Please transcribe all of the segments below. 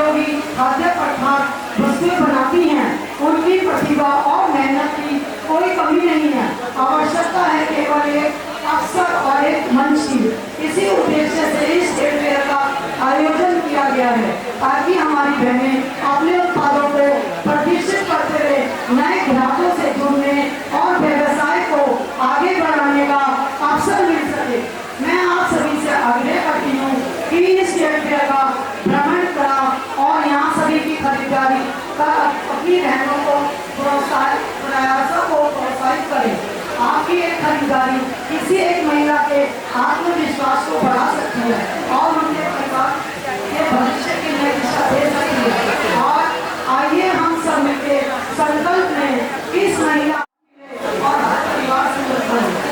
जो भी खाद्य पदार्थ वस्तुएं बनाती हैं उनकी प्रतिभा और मेहनत की कोई कमी नहीं है। आवश्यकता है केवल एक अवसर और एक मंच की। इसी उद्देश्य से इस ट्रेड फेयर का आयोजन किया गया है ताकि हमारी बहनें अपने उत्पादों को प्रतिष्ठित करते हुए नए ग्राहकों से जुड़ने और व्यवसाय को आगे बढ़ाने का अवसर मिल सके। मैं आप सभी से आग्रह करती हूँ कि इस ट्रेड फेयर का भ्रमण करा और यहाँ सभी की खरीदारी कर अपनी बहनों को प्रयासों को प्रोत्साहित करें। आपकी एक खरीदारी किसी एक महिला के आत्मविश्वास को बढ़ा सकती है और उनके परिवार के भविष्य की नई दिशा दे सकती है। और आइए हम सब मिलकर संकल्प लें इस महिला और हर परिवार से जुड़कर।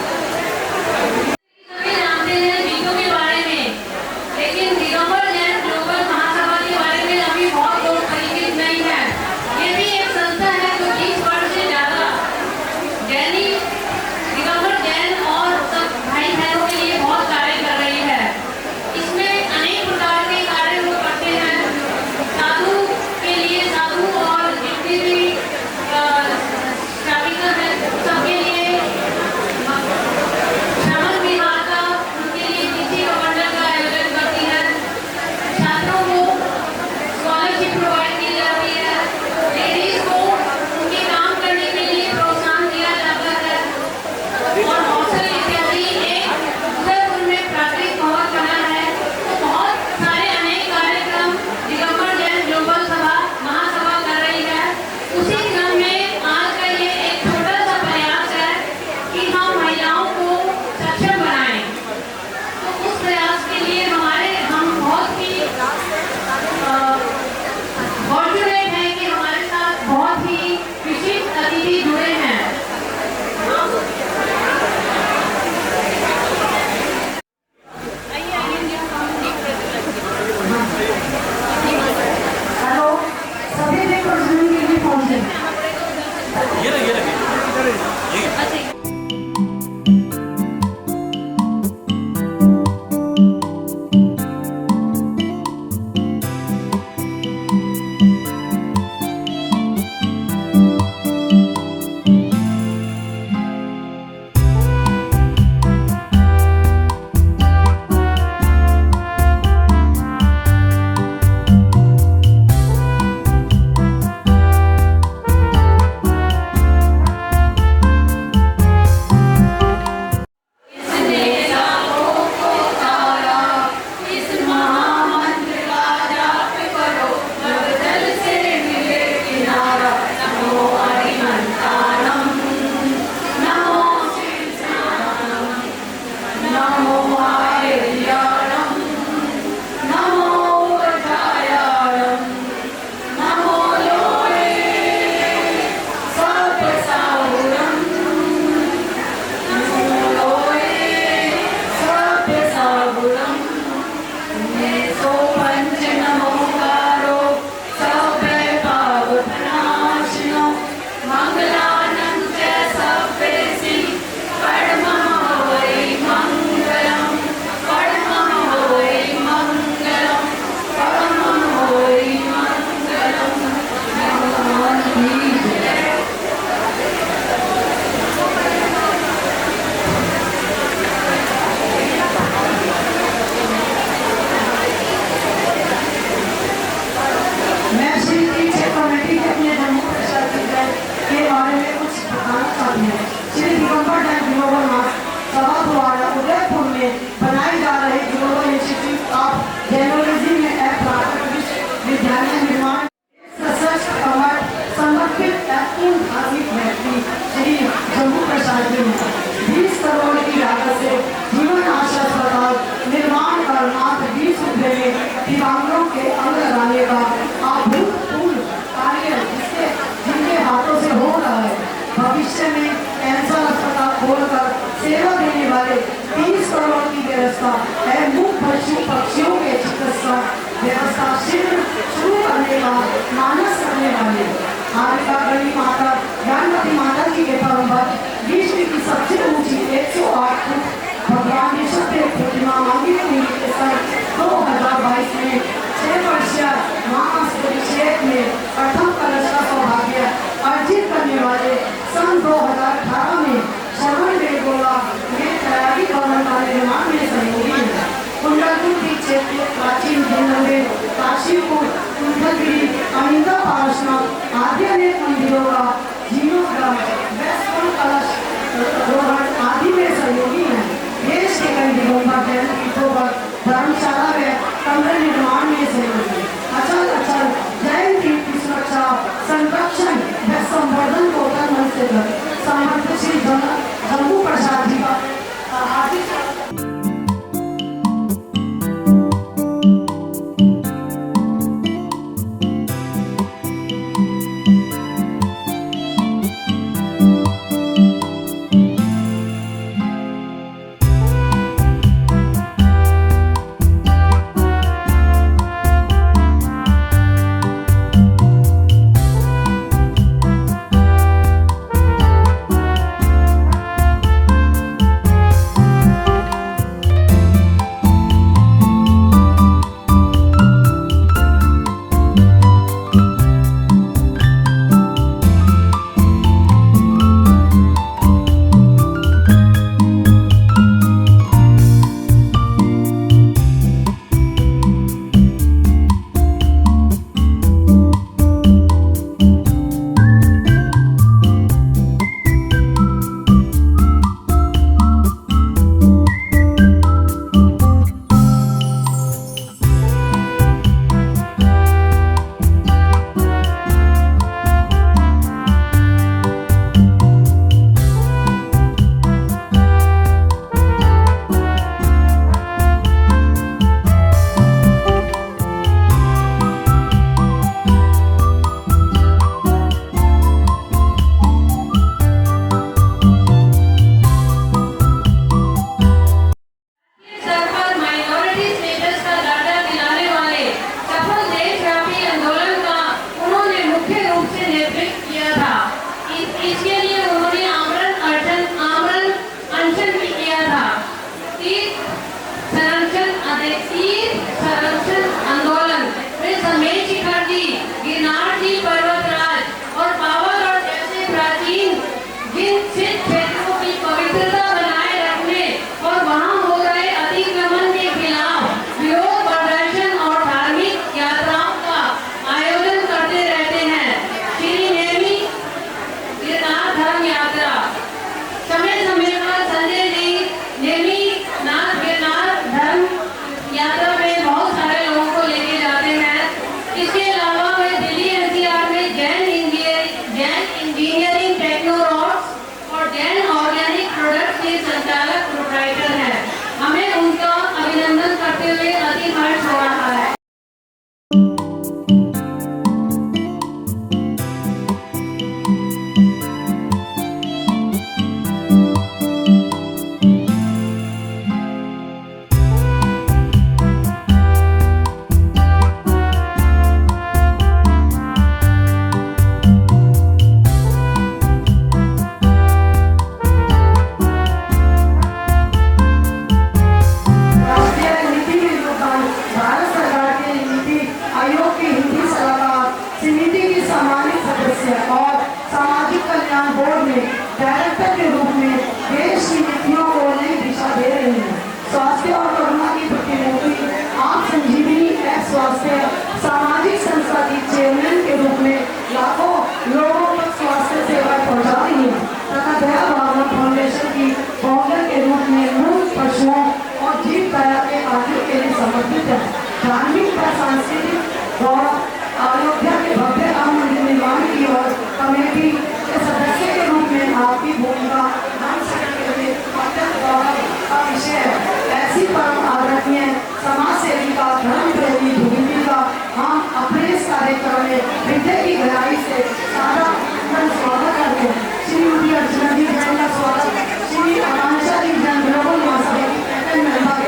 सदस्य और सामाजिक कल्याण बोर्ड में डायरेक्टर के रूप में देश की नीतियों को नई दिशा दे रही हैं। स्वास्थ्य और करुणा की प्रतिमूर्ति आप संजीवनी एक्स स्वास्थ्य सामाजिक संस्था की चेयरमैन के रूप में लाखों लोगों तक स्वास्थ्य सेवाएं पहुंचा रही हैं तथा दया भावना फाउंडेशन की फाउंडर के रूप में मूक पशुओं और जीव दया के कार्यों के लिए समर्पित है। धार्मिक व सांस्कृतिक और अयोध्या के भव्य राम मंदिर निर्माण की और कमेटी के सदस्य के रूप में आपकी भूमिका हम सबके लिए अत्यंत गौरव का विषय है। ऐसी परम आदरणीय समाज सेवी का धर्म प्रेमी भूमि का हम अपने इस कार्यक्रम में हृदय की गहराई से सारा स्वागत करते हैं। श्रीमती अर्चना जी जैन का स्वागत, श्री आकांक्षा जी जैन ग्लोबल महासभा की कैप्टन मेंबर।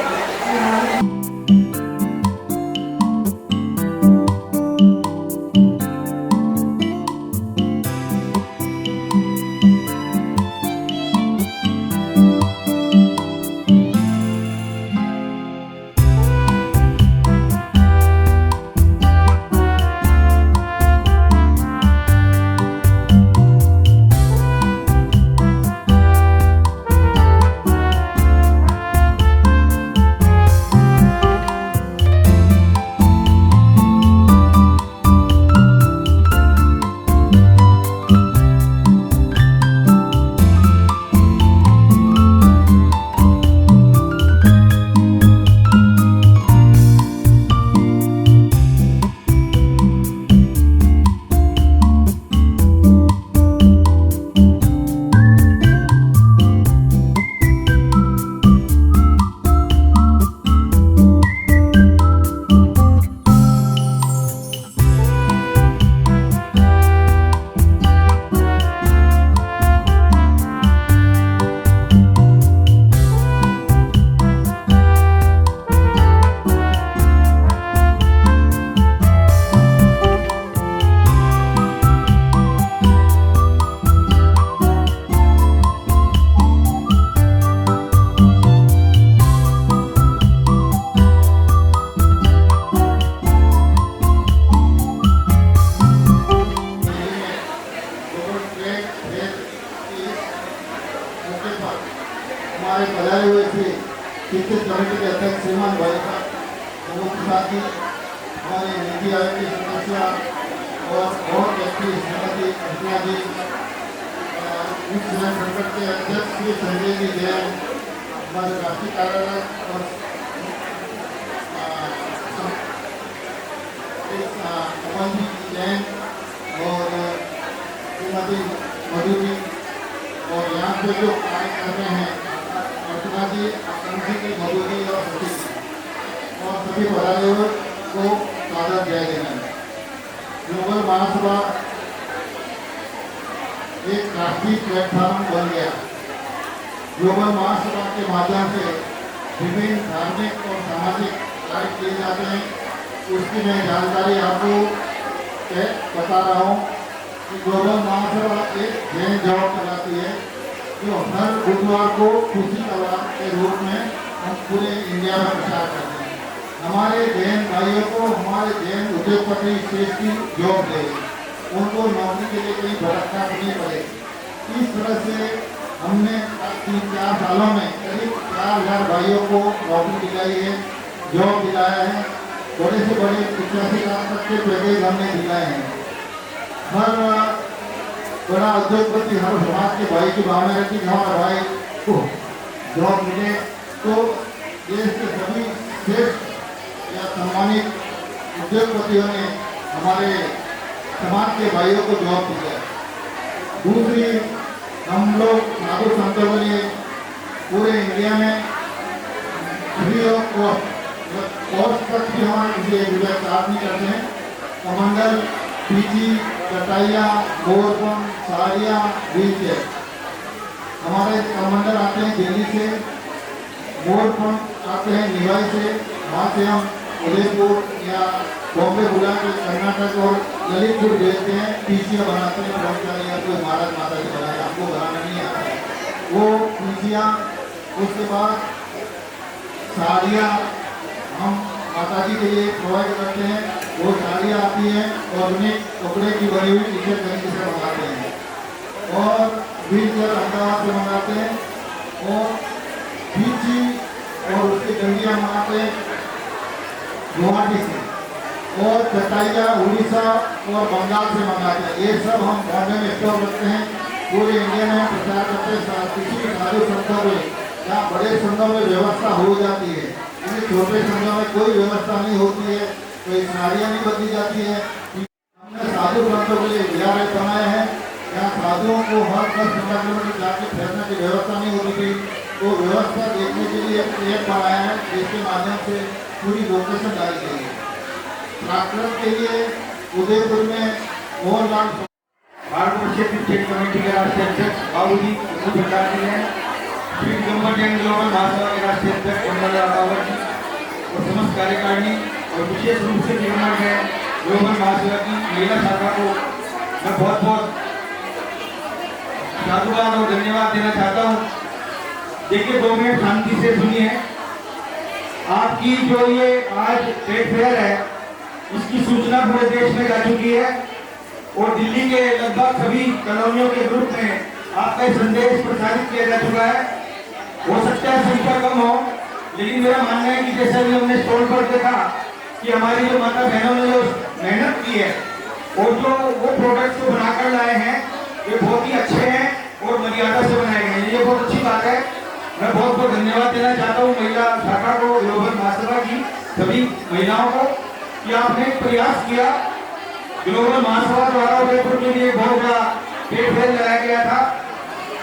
हमारे पधारे हुए थे चिकित्सक कमेटी के अध्यक्ष श्रीमान भाई साथ ही हमारे नीति आयोग की सदस्य और बहुत व्यक्ति श्रीमती अर्चना जी, उच्च न्याय संकट के अध्यक्ष श्री संजय जी जैन, हमारे राष्ट्रीय कार्यालय और कमल जी जैन और श्रीमती मधु जी, और यहाँ पे जो कार्य कर रहे हैं अर्चना जी, आकांक्षा जी, मधु जी और सतीश और सभी पधारे को स्वागत दिया गया है। ग्लोबल महासभा एक राष्ट्रीय प्लेटफॉर्म बन गया। ग्लोबल महासभा के माध्यम से विभिन्न धार्मिक और सामाजिक कार्य किए जाते हैं। उसकी मैं जानकारी आपको बता रहा हूँ कि ग्लोबल महासभा एक जैन जॉब चलाती है जो हर बुधवार को खुशी अवार्ड के रूप में हम पूरे इंडिया में प्रचार करते हैं। हमारे जैन भाइयों को हमारे जैन उद्योगपति शेष की जॉब दे, उनको नौकरी के लिए कहीं भटकना नहीं पड़े। इस तरह से हमने 3-4 सालों में करीब 4,000 भाइयों को नौकरी दिलाई है, जॉब दिलाया है। बड़े से बड़े 85 लाख तक के पैकेज हमने दिलाए हैं। हर बड़ा उद्योगपति हर समाज के भाई की भावना रहती है हमारा भाई को जॉब मिले, तो देश के सभी श्रेष्ठ या सम्मानित उद्योगपतियों ने हमारे समाज के भाइयों को जॉब दिया। दूसरी, हम लोग साधु संतों के लिए पूरे इंडिया में फ्री ऑफ कॉस्ट तक भी हमारे किसी एक रुपये चार्ज नहीं करते हैं। कमंडल, पीची, कटाइया, बोरपन, साड़ियाँ, व्हीलचेयर। हमारे कमंडल आते हैं दिल्ली से, बोरपन आते हैं निवाई से, वहाँ से हम उदयपुर या बॉम्बे बुला के कर्नाटक और ललितपुर भेजते हैं। पीचियाँ बनाते हैं, ब्रह्मचारी या कोई महाराज माता जी बनाए, आपको बनाना नहीं आता है वो पीचियाँ। उसके बाद साड़ियाँ हम माता जी के लिए प्रोवाइड करते हैं। वो साड़ियाँ आती हैं और उन्हें कपड़े की बनी हुई टी शर्ट कहीं से मंगाते हैं और व्हील चेयर अहमदाबाद से मंगाते हैं और पीची और उसकी डंडियाँ मंगाते हैं गुवाहाटी से और चटाइया उड़ीसा और बंगाल से मंगाते हैं। ये सब हम बॉम्बे में स्टोर रखते हैं, पूरे इंडिया में प्रचार करते हैं। किसी भी साधु संतों में या बड़े संतों में व्यवस्था हो जाती है, किसी छोटे संतों में कोई व्यवस्था नहीं होती है, कोई साड़ियाँ नहीं बदली जाती है। हमने साधु संतों के लिए विद्यालय बनाए हैं, यहाँ साधुओं को हर 10-15 किलोमीटर जाके ठहरने की व्यवस्था नहीं होती थी, तो व्यवस्था देखने के लिए एक ऐप बनाया है जिसके माध्यम से पूरी लोकेशन डाली गई है। प्राकृत के लिए उदयपुर में मोहनलाल भारत स्टेट कमेटी के राष्ट्रीय अध्यक्ष बाबूजी भंडार जी हैं, श्री दिगंबर जैन ग्लोबल महासभा के राष्ट्रीय अध्यक्ष चंद्रलाल रावत जी और समस्त कार्यकारिणी और विशेष रूप से दिगंबर जैन ग्लोबल महासभा की महिला शाखा को मैं बहुत बहुत साधुवाद और धन्यवाद देना चाहता हूँ। देखिए 2 मिनट शांति से सुनिए। आपकी जो ये आज ट्रेड फेयर है इसकी सूचना पूरे देश में जा चुकी है और दिल्ली के लगभग सभी कॉलोनियों के ग्रुप में आपका संदेश प्रसारित किया जा चुका है। हो सकता है संख्या कम हो, लेकिन मेरा मानना है कि जैसा भी हमने स्टॉल पर देखा कि हमारी जो माता बहनों ने जो मेहनत की है और जो वो प्रोडक्ट्स को बनाकर लाए हैं ये बहुत ही अच्छे हैं और मर्यादा से बनाए गए हैं, ये बहुत अच्छी बात है। मैं बहुत बहुत धन्यवाद देना चाहता हूँ महिला शाखा को, ग्लोबल महासभा की सभी महिलाओं को कि आपने प्रयास किया। ग्लोबल महासभा द्वारा उदयपुर के लिए बहुत बड़ा ट्रेड फेयर लगाया गया था।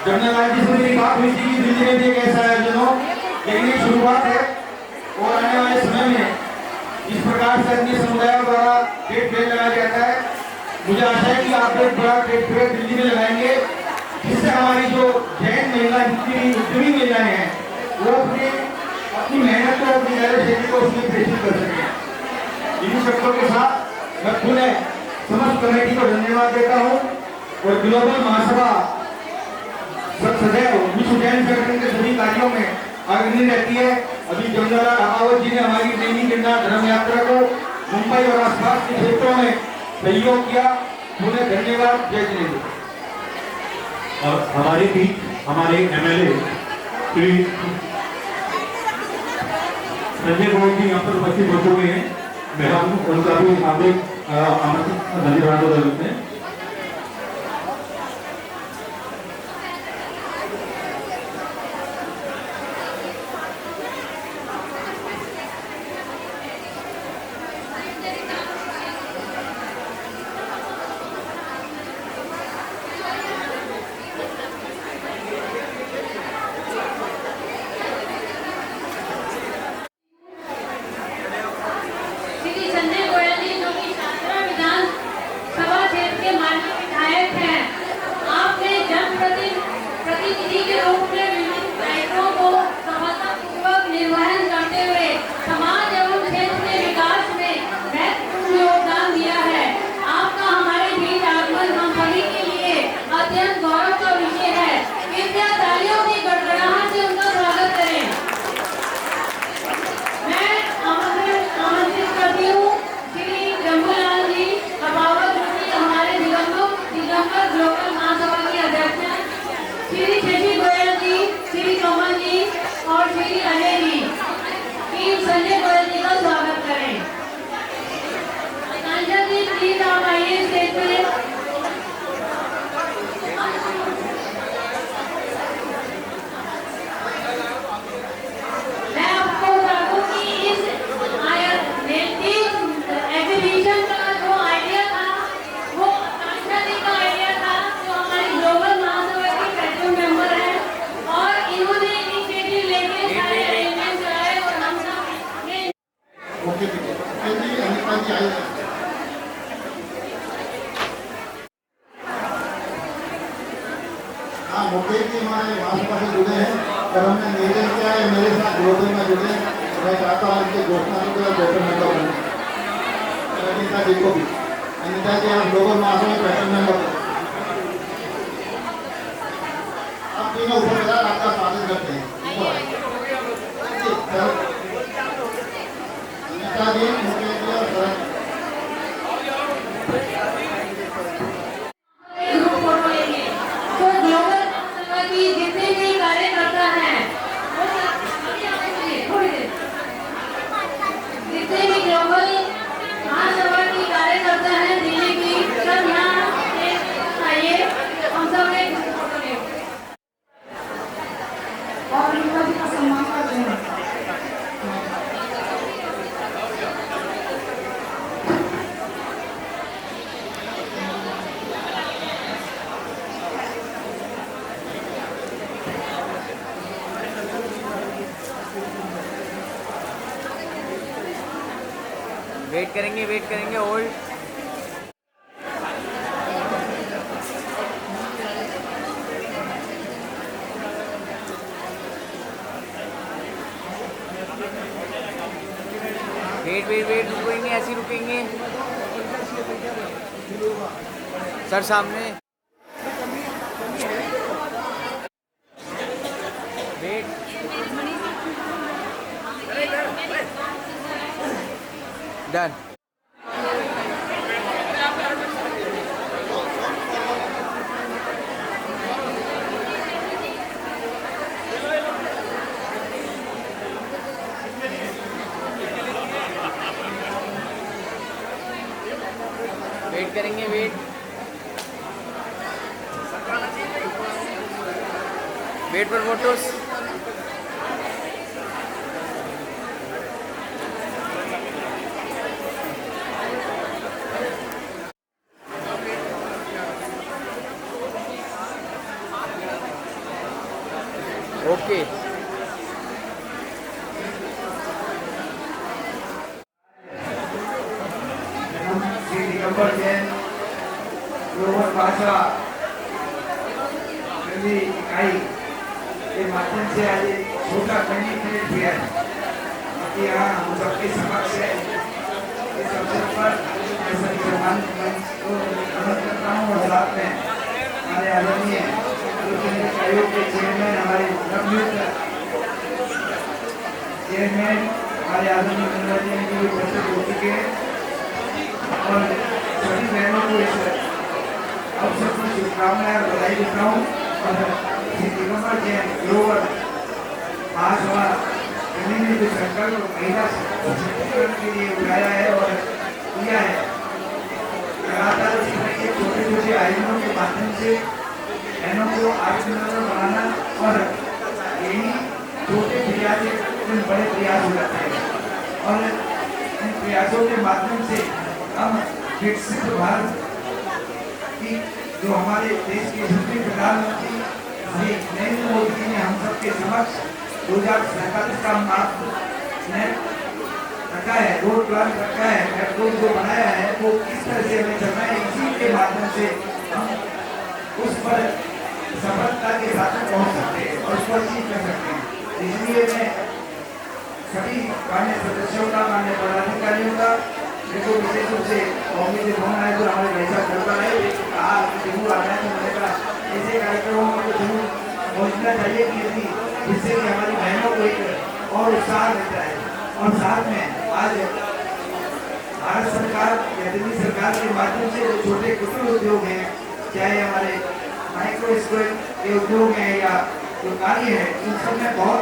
जनरल जी से मेरी बात हुई थी कि दिल्ली में भी एक ऐसा आयोजन हो, लेकिन ये शुरुआत है और आने वाले समय में इस प्रकार से अन्य समुदायों द्वारा ट्रेड फेयर लगाया जाता है। मुझे आशा है कि आप एक बड़ा ट्रेड फेयर दिल्ली में लगाएंगे, जिससे हमारी जो जैन महिला जितनी उद्यमी महिलाएं हैं वो अपनी मेहनत को, अपनी कार्यशैली को उसमें प्रेषित कर सकें। इन शब्दों के साथ मैं पुनः समस्त कमेटी को धन्यवाद देता हूँ और ग्लोबल महासभा सदैव विश्व जैन संगठन के सभी कार्यों में अग्रणी रहती है। अभी चंद्रलाल रावत जी ने हमारी नैनी गिरनार धर्म यात्रा को मुंबई और आसपास के क्षेत्रों में सहयोग किया, उन्हें धन्यवाद। जय जिनेन्द्र। और हमारे बीच हमारे एमएलए श्री संजय गौड़ जी यहाँ पर उपस्थित हो चुके हैं। मैं उनका भी हार्दिक धन्यवाद करते हैं। संजय गोयल जी का स्वागत करें। सांसद जी प्लीज आप आइए स्टेज पे। मैं आपको बता दूं कि इस एग्जीबिशन का जो आइडिया था वो सांसद जी का आइडिया था, जो हमारी ग्लोबल महासभा की प्रेसिडेंट मेंबर है और इन्होंने इनिशिएटिव लेके सारे अरेंजमेंट कराए और हम सब ओके जी अनिता जी आइए। हाँ मुकेश जी हमारे भाजपा से जुड़े हैं और हमने निवेदन किया है मेरे साथ ग्लोबल में जुड़े। मैं चाहता हूँ इनकी घोषणा को ग्लोबल मेंबर बने। अनिता जी को भी, अनिता जी आप ग्लोबल महासभा में प्रेसिडेंट मेंबर हो। आप तीनों ऊपर जा आपका स्वागत करते हैं। अनिता ग्रुप फोटो लेंगे। तो ग्लोबल महासभा की जितने भी कार्यकर्ता हैं वो अभी आगे चलिए थोड़ी देर, जितने भी ग्लोबल महासभा की कार्यकर्ता हैं दिल्ली की, सब यहाँ आइए, हम सब एक फोटो लेंगे और रीता जी का सम्मान करते हैं। वेट करेंगे होल्ड। वेट रुकेंगे, ऐसे ही रुकेंगे सर सामने। Wait done. वेट करेंगे, वेट पर photos. Okay Shri Digambar Jain global भाषा इकाई के माध्यम से आज छोटा कम्युनिकेट किया है। बाकी यहाँ हम सबके समक्ष है इस अवसर पर सभी सम्मानित मंच को नमन करता हूँ और साथ में हमारे आदरणीय आयोग के चेयरमैन, हमारे नवनियुक्त चेयरमैन हमारे आदरणीय मनोरंजन जी उपस्थित हो चुके हैं और सभी बहनों को इस अवसर पर शुभकामनाएं और बधाई देता हूँ। और श्री दिगंबर जैन ग्लोबल महासभा ने जो संकल्प महिला सशक्तिकरण के लिए उठाया है और किया है, लगातार इस तरह के छोटे छोटे आयोजनों के माध्यम से बहनों को आत्मनिर्भर बनाना और यही छोटे प्रयास बड़े प्रयास हो जाते हैं और इन प्रयासों के माध्यम से हम विकसित भारत की जो हमारे देश के यशस्वी प्रधानमंत्री श्री नरेंद्र मोदी जी ने हम सबके समक्ष 2047 का मार्ग रखा है, रोड प्लान रखा है, रोड जो बनाया है वो किस तरह से हमें चलना है, इसी के माध्यम से हम उस पर सफलता के साथ पहुंच सकते हैं और उसको अचीव कर सकते हैं। इसलिए मैं सभी मान्य सदस्यों का, मान्य पदाधिकारियों का देखो विशेष रूप से कॉमेडी से फोन आए तो हमारे भाई साहब चलता रहे कहा जरूर आ रहा है, तो मैंने कहा ऐसे कार्यक्रमों में तो जरूर पहुँचना चाहिए कि जिससे कि हमारी बहनों को एक और उत्साह रहता है। और साथ में आज भारत सरकार या दिल्ली सरकार के माध्यम से जो छोटे कुटीर उद्योग हैं, चाहे हमारे माइक्रो स्केल के उद्योग हैं या जो कार्य है, इन सब में बहुत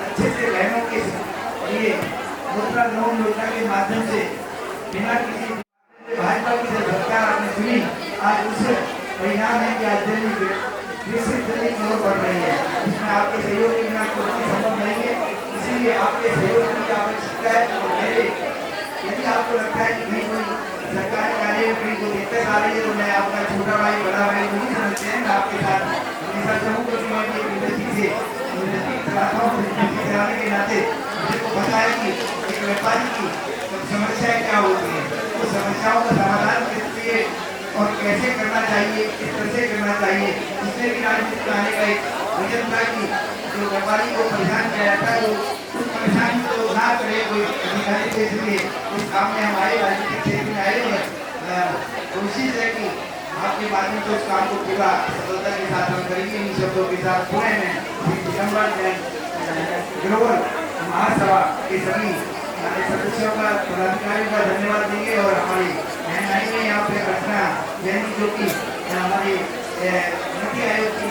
अच्छे से बहनों के लिए मुद्रा लोन योजना के माध्यम से बिना किसी भाजपा की सरकार आपने सुनी, आज उस परिणाम है कि आज दिल्ली विकसित दिल्ली की ओर बढ़ रही है। इसमें आपके सहयोग के बिना कुछ संभव नहीं है, इसीलिए आपके सहयोग की आवश्यकता है। और यदि आपको लगता है कि कहीं कोई सरकारी कार्य कहीं कोई दिक्कत आ रही है तो मैं आपका छोटा भाई बड़ा भाई नहीं समझते हैं, मैं आपके साथ हमेशा चाहूँगा कि मैं एक इंडस्ट्री से चलाता हूँ, चलाने के नाते मुझे को पता है कि एक व्यापारी की समस्याएं क्या होती हैं, उस समस्याओं का समाधान किस लिए और कैसे करना चाहिए, किस तरह से करना चाहिए। इसलिए भी राजनीति में आने का एक विजन था कि जो व्यापारी को परेशान किया जाता है वो उस परेशानी को ना करे कोई अधिकारी, तो इसलिए उस काम में हम आए, राजनीतिक क्षेत्र में आए और कोशिश है कि आपके माध्यम से उस काम को पूरा सफलता के साथ हम करेंगे। इन शब्दों के साथ पुणे में दिगंबर जैन ग्लोबल महासभा के सभी सदस्यों का, पदाधिकारियों का धन्यवाद देंगे और हमारी बहन आई है यहाँ पे रचना जैन जो कि हमारी नीति आयोग की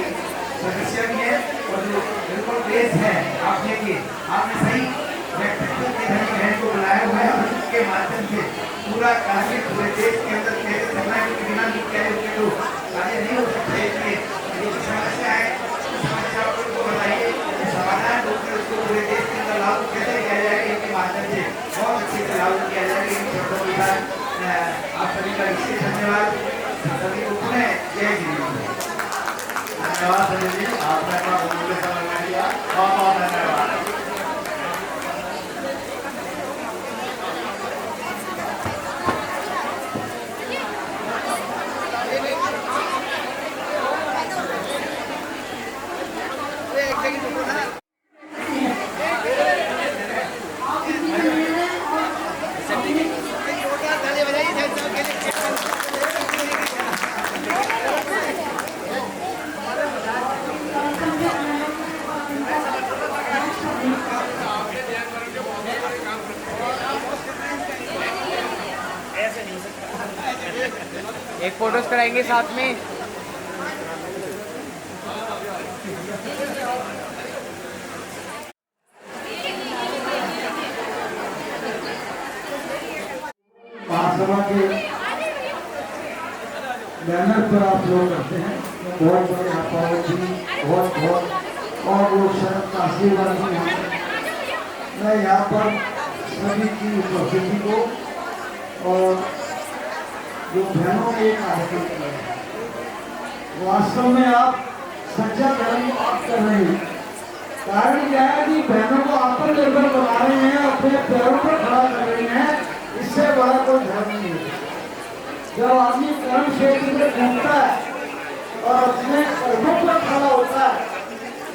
सदस्य भी है और जो बिल्कुल प्लेस है आपने की आपने सही व्यक्तित्व के धनी बहन को बुलाया हुआ है और उसके माध्यम से पूरा कार्य पूरे देश के अंदर कैसे करना है क्योंकि बिना नीति आयोग के तो कार्य नहीं हो सकते इसलिए जो समस्या है उस समस्या को बताइए समाधान ढूंढकर उसको पूरे देश के अंदर लागू कैसे किया जाएगा इनके माध्यम से बहुत अच्छे से लागू किया जाएगा इन शब्दों के साथ आप सभी का विशेष धन्यवाद सभी को पुनः जय श्री राम। धन्यवाद संजय जी, आपने अपना बहुमूल्य समय दिया, बहुत बहुत धन्यवाद। एक फोटोज कराएंगे साथ में। महासभा के बैनर पर आप लोग करते हैं बहुत बड़े अपावत जी बहुत बहुत और लोग शरद का आशीर्वाद भी हैं। मैं यहाँ पर सभी की उपस्थिति को और जो बहनों ने कार्यक्रम किया है वास्तव में आप सच्चा धर्म आप कर रहे हैं। कारण क्या है कि बहनों को आत्मनिर्भर बना रहे हैं, अपने पैरों पर खड़ा कर रहे हैं, इससे बड़ा कोई धर्म नहीं है। जब आदमी कर्म क्षेत्र में घूमता है और अपने कर्मों पर खड़ा होता है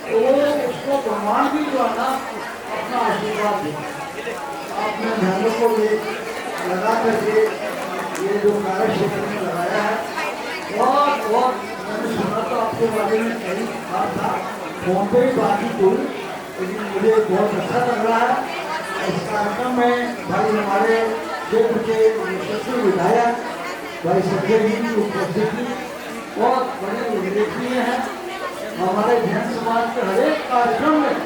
तो वो उसको भगवान भी जो है ना अपना आशीर्वाद देता। आपने बहनों को ये लगा करके ये जो कार्य क्षेत्र में लगाया है बहुत बहुत मैंने सुना तो आपके बारे में कई बार था फोन पे ही बात ही हुई, लेकिन मुझे बहुत अच्छा लग रहा है। इस कार्यक्रम में भाई हमारे क्षेत्र के यशस्वी विधायक भाई संजय जी की उपस्थिति बहुत बड़ी उल्लेखनीय है। हमारे जैन समाज के हर एक कार्यक्रम में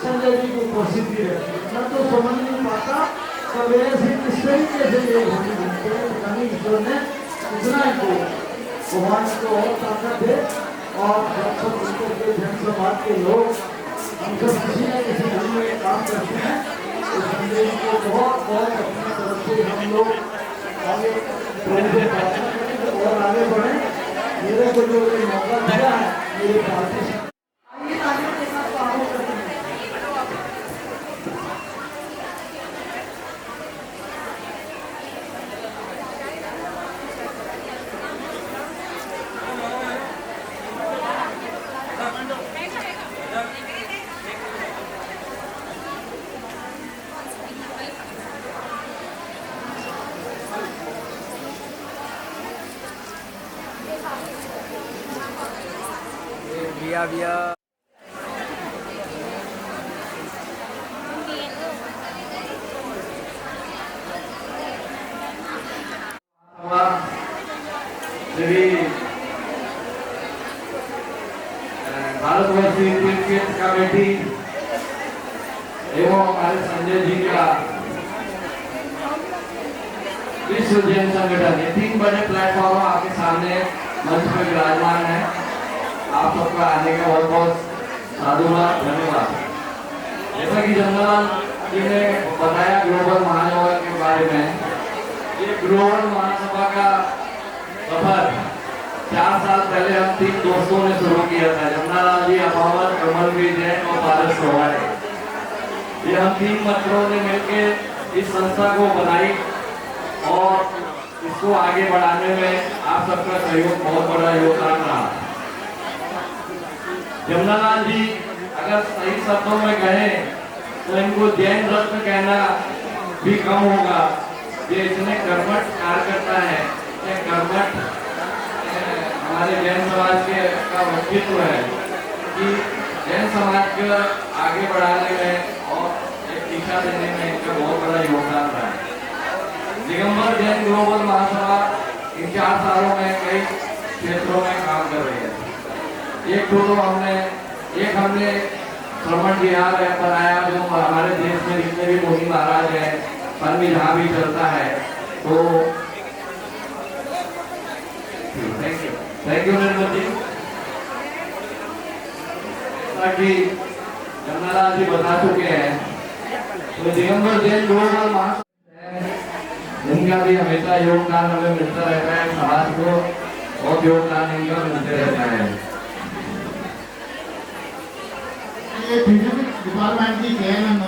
संजय जी की उपस्थिति रहती है। मैं तो समझ नहीं पाता सवेरे से किस तरीके से ये होने लगते हैं, यानी ईश्वर ने इतना ही को भगवान को और ताकत दे और सब मिलकर के जैन समाज के लोग हम सब किसी न किसी ढंग में काम करते हैं। तो संजय जी को बहुत बहुत अपनी तरफ से हम लोग आगे प्रार्थना करें और आगे बढ़े। मेरे को जो मौका दिया है मेरे पार्टी से भैया भारतवर्षीय क्रिकेट कमेटी एवं हमारे संजय जी का विश्व जैन संगठन, ये 3 बड़े प्लेटफॉर्म आपके सामने मंच पर विराजमान है। आप सबका आने का बहुत बहुत साधुवाद, धन्यवाद। जैसा कि जंगलाल जी ने बताया ग्लोबल महासभा के बारे में, ये ग्लोबल महासभा का सफर 4 साल पहले हम 3 दोस्तों ने शुरू किया था, जमनालाल जी, अपावत, कमलवीर जैन और पारस सोहाय। ये हम 3 मित्रों ने मिलकर इस संस्था को बनाई और इसको आगे बढ़ाने में आप सबका सहयोग बहुत बड़ा योगदान रहा। जमनालाल जी अगर सही शब्दों में कहें तो इनको जैन रत्न कहना भी कम होगा। ये इतने कर्मठ कार्यकर्ता है, इतने कर्मठ हमारे जैन समाज के का व्यक्तित्व है कि जैन समाज को आगे बढ़ाने में और एक दिशा देने में इनका बहुत बड़ा योगदान रहा है। दिगंबर जैन ग्लोबल महासभा इन 4 सालों में कई क्षेत्रों में काम कर रही है। एक हमने श्रवण विहार बनाया, जो हमारे देश में जितने भी मुनि महाराज हैं, फन जहाँ भी चलता है, तो थैंक यू निर्मल जी। ताकि जमनालाल जी बता चुके हैं, तो दिगंबर जैन ग्लोबल महासभा, इनका भी हमेशा योगदान हमें मिलता रहता है, समाज को बहुत योगदान इनका मिलते रहता है। ये फिजिक्स डिपार्टमेंट की चेयरमैन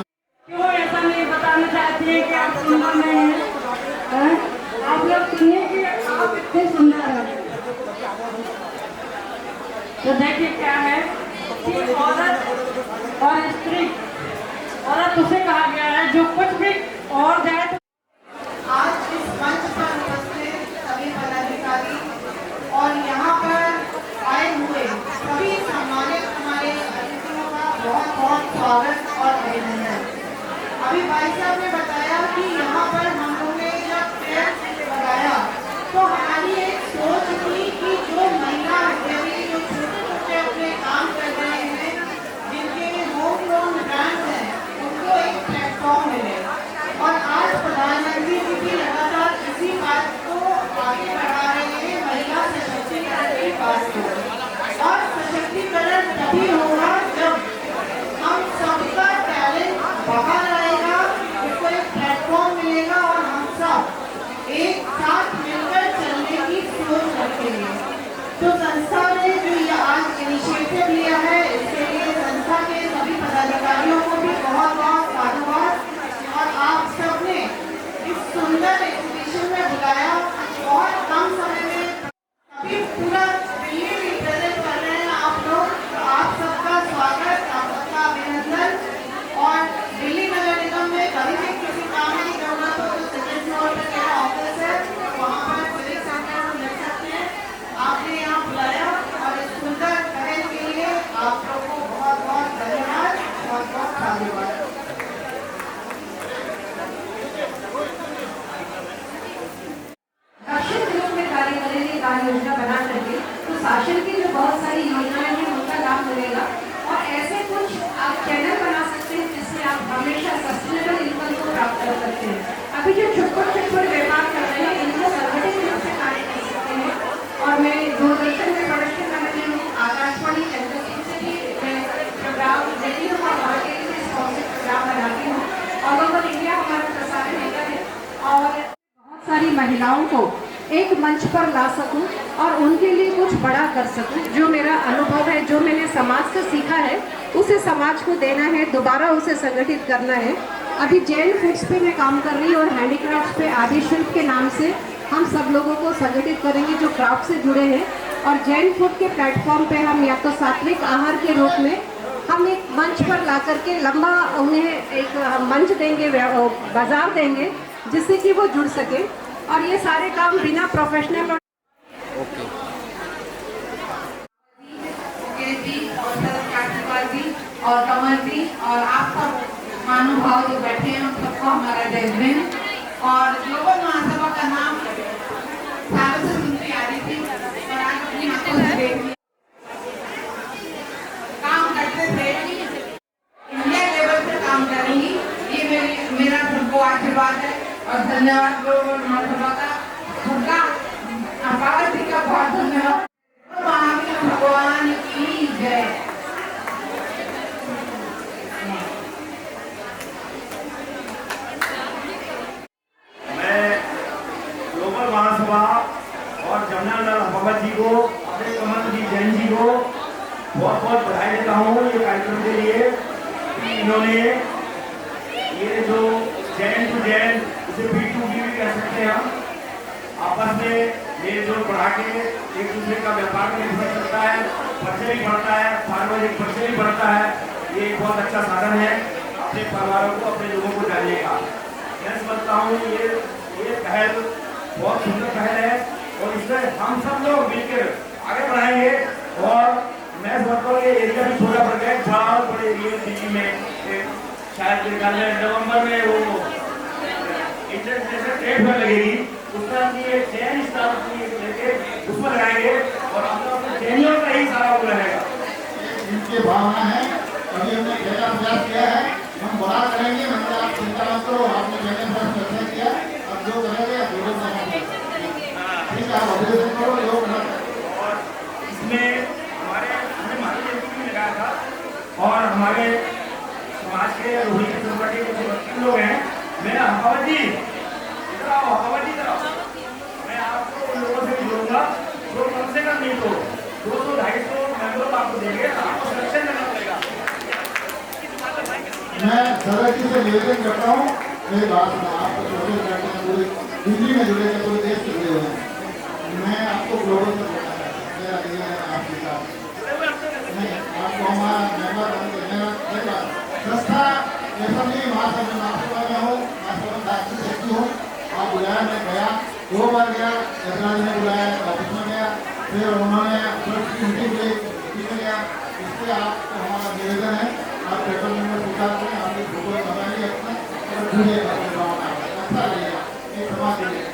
क्यों ऐसा नहीं बताना चाहती है कि आप सुंदर नहीं हैं? हैं? आप लोग सुनिए कि आप इतने सुंदर हैं। तो देखिए क्या है कि औरत और स्त्री, औरत उसे कहा गया है जो कुछ भी और जाए तो। आज इस मंच पर उपस्थित सभी पदाधिकारी और यहाँ पर आए हुए सभी सम्मानित हमारे अतिथियों का बहुत बहुत स्वागत और अभिनंदन। अभी भाई साहब ने बताया कि यहाँ पर हम लोगों ने जब प्रेस लगाया तो हमारी एक सोच थी कि जो महिला उद्यमी जो छोटे छोटे अपने काम कर रहे हैं, जिनके होम लोन ब्रांड हैं, उनको एक प्लेटफॉर्म मिले। और आज प्रधानमंत्री जी भी लगातार इसी बात को आगे बढ़ा रहे हैं, महिला सशक्तिकरण की बात को। और सशक्तिकरण तभी होगा जब हम सबका टैलेंट बाहर आएगा, उसको एक प्लेटफॉर्म मिलेगा और हम सब एक साथ मिलकर चलने की सोच रखेंगे। तो संस्था ने जो ये आज इनिशिएटिव लिया है, इसके लिए संस्था के सभी पदाधिकारियों को भी बहुत बहुत साधुवाद। और आप सबने इस सुंदर एग्जीबिशन में बुलाया, बहुत कम समय में अभी पूरा दिल्ली रिप्रेजेंट कर रहे हैं आप लोग, तो आप सबका स्वागत, आप सबका अभिनंदन। और दिल्ली नगर निगम में कभी भी किसी काम की जरूरत हो तो सेकंड फ्लोर पे मेरा ऑफिस है, वहाँ पर सिविक सेंटर में मिल सकते हैं। आपने यहाँ बुलाया और इस सुंदर पहल के लिए आप लोगों को बहुत बहुत धन्यवाद, बहुत बहुत साधुवाद। दक्षिण पूर्व में कार्य करेंगे कार्य योजना बना करके, तो शासन की जो बहुत सारी योजनाएं हैं उनका लाभ मिलेगा। और ऐसे कुछ आप चैनल बना सकते हैं जिससे आप हमेशा सस्टेनेबल इनकम को प्राप्त कर सकते हैं। अभी जो छुटपुट व्यापार कर रहे हैं, इनको संगठित रूप से कार्य कर सकते हैं। और मैं दूरदर्शन में प्रोडक्शन मैनेजर हूँ, आकाशवाणी चैनल से भी मैं प्रोग्राम देती हूँ और भारतीय से स्पॉन्सर्ड प्रोग्राम बनाती हूँ। ऑल ओवर इंडिया हमारा प्रसारण होता है और बहुत सारी महिलाओं को एक मंच पर ला सकूं और उनके लिए कुछ बड़ा कर सकूं। जो मेरा अनुभव है, जो मैंने समाज से सीखा है, उसे समाज को देना है, दोबारा उसे संगठित करना है। अभी जैन फूड्स पे मैं काम कर रही हूँ और हैंडीक्राफ्ट पे आदि शिल्प के नाम से हम सब लोगों को संगठित करेंगे जो क्राफ्ट से जुड़े हैं। और जैन फूड के प्लेटफॉर्म पे हम या तो सात्विक आहार के रूप में हम एक मंच पर ला करके लंबा उन्हें एक मंच देंगे, बाजार देंगे, जिससे कि वो जुड़ सके। और ये सारे काम बिना प्रोफेशनल और और कमल जी और आप सब महानुभाव जो बैठे हैं उन सबको हमारा जय हिंद। और ग्लोबल महासभा का नाम सालों से सुनती आ रही थी और आज अपनी आंखों से देख लिया। काम करते थे, इंडिया लेवल पे काम करेंगी, ये मेरा सबको आशीर्वाद है। और धन्यवाद ग्लोबल महासभा का, उनका पार्वती का बहुत धन्यवाद। महावीर भगवान की जय। महासभा और जमनालाल भगत जी को, अपने कमल जी जैन जी को बहुत बहुत बधाई देता हूँ ये कार्यक्रम के लिए कि इन्होंने ये जो जैन टू जैन, इसे B2B भी कह सकते हैं हम, आपस में ये जो बढ़ा के एक दूसरे का व्यापार में हो सकता है, परिचय भी बढ़ता है, सार्वजनिक परिचय भी बढ़ता है। ये एक बहुत अच्छा साधन है अपने परिवारों को, अपने लोगों को जानने का। मैं समझता हूँ ये पहल बहुत सुंदर पहल है और इसमें हम सब लोग मिलकर आगे बढ़ाएंगे। और मैं समझता हूँ ये एरिया भी थोड़ा बढ़ गया, बहुत बड़े एरिया दिल्ली में, शायद नवंबर में वो इंटरनेशनल ट्रेड फेयर लगेगी, उसमें अपनी एक चैन स्टाफ की लेके उसमें लगाएंगे और हम लोग अपने चैनियों का ही सारा वो रहेगा। इनके भावना है, अभी हमने पहला प्रयास किया है, हम बड़ा करेंगे, मतलब आप चिंता मत करो, आपने पहले प्रयास अच्छा किया, अब जो करेंगे ठीक है, आप अभिनंदन करो, योग और इसमें हमने माता जी भी लगाया था और हमारे समाज के रोहिणी के संगठन के कुछ व्यक्ति लोग हैं, मेरा हकावत जी इधर आओ, हकावत जी इधर आओ, मैं आपको उन लोगों से भी जोड़ूंगा जो कम से कम नहीं तो 200-250 मेंबर आपको देंगे, आपको सिलेक्शन करना पड़ेगा। मैं सदर जी से निवेदन करता हूँ, मेरी बात सुनो, आप छोटे करते हैं, पूरी दिल्ली में जुड़े हैं, पूरे देश से जुड़े हुए हैं, मैं आपको ग्लोबल से बोलना चाहता हूँ, मेरा ये है आपके साथ नहीं, आपको हमारा मेंबर मेरा संस्था जैसा नहीं, महासभा में हूँ, महासभा दाखिल सेक्रेटरी हूँ, आप बुलाया, मैं गया 2 बार गया, यशराज ने बुलाया, ऑफिस में गया, फिर उन्होंने मीटिंग गया, इससे आपको हमारा निवेदन है, आप पेपर नंबर स्वीकार करें, आपकी फोटो बनाइए अपना और जुड़िएगा अपने भावना अच्छा लगेगा, ये समाज के लिए।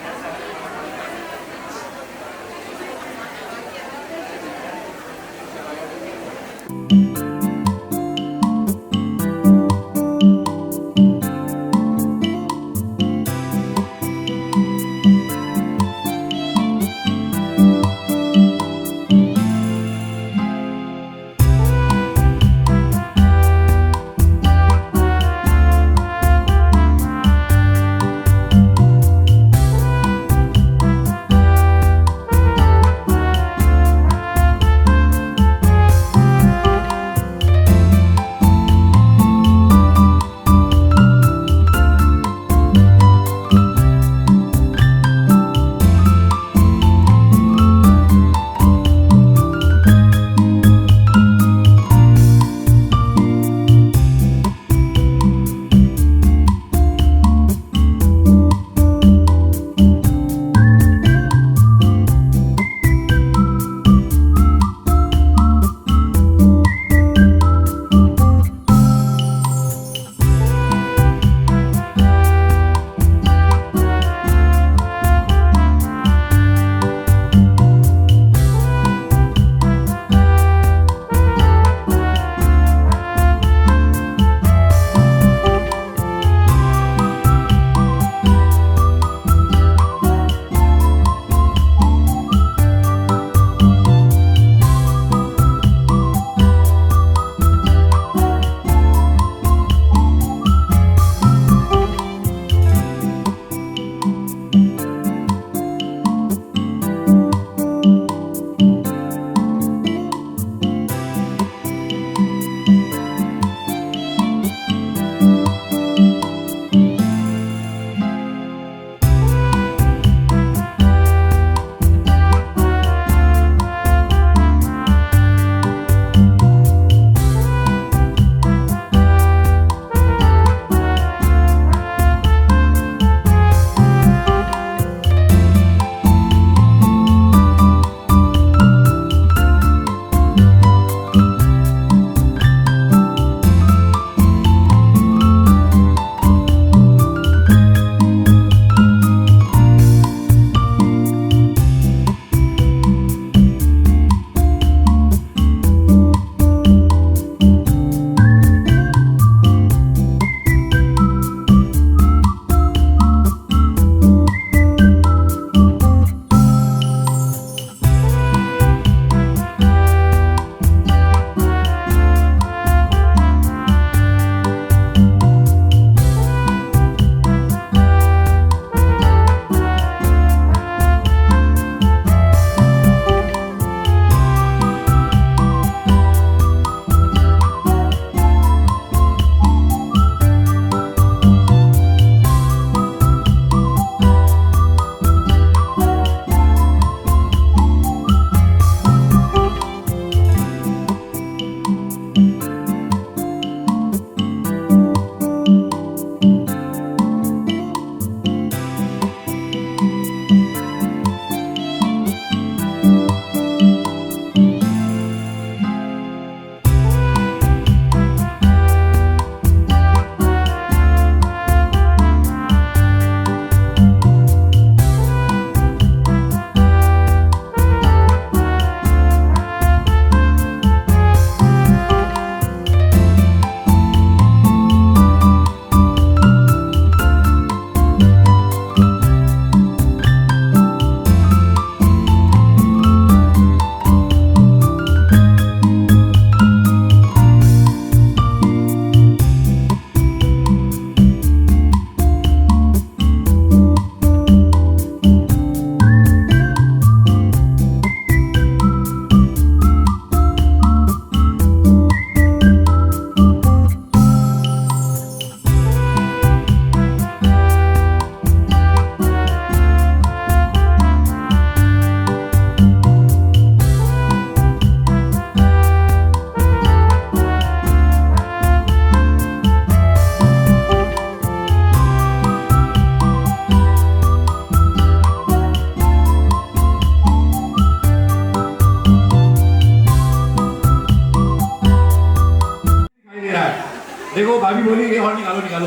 देखो भाभी बोली ये और निकालो निकालो।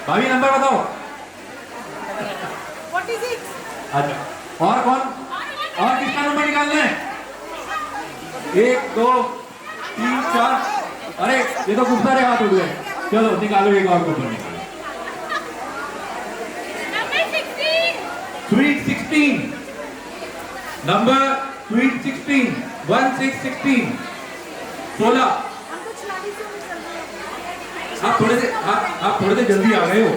भाभी नंबर बताओ। 46। अच्छा और कौन और किसका नंबर निकालना है? 1 2 3 4 अरे ये तो खूब सारे हाथ उठ गए। चलो निकालो एक और नंबर निकालो। Sweet 16 number sweet 16 16 16। आप थोड़े से जल्दी आ गए हो।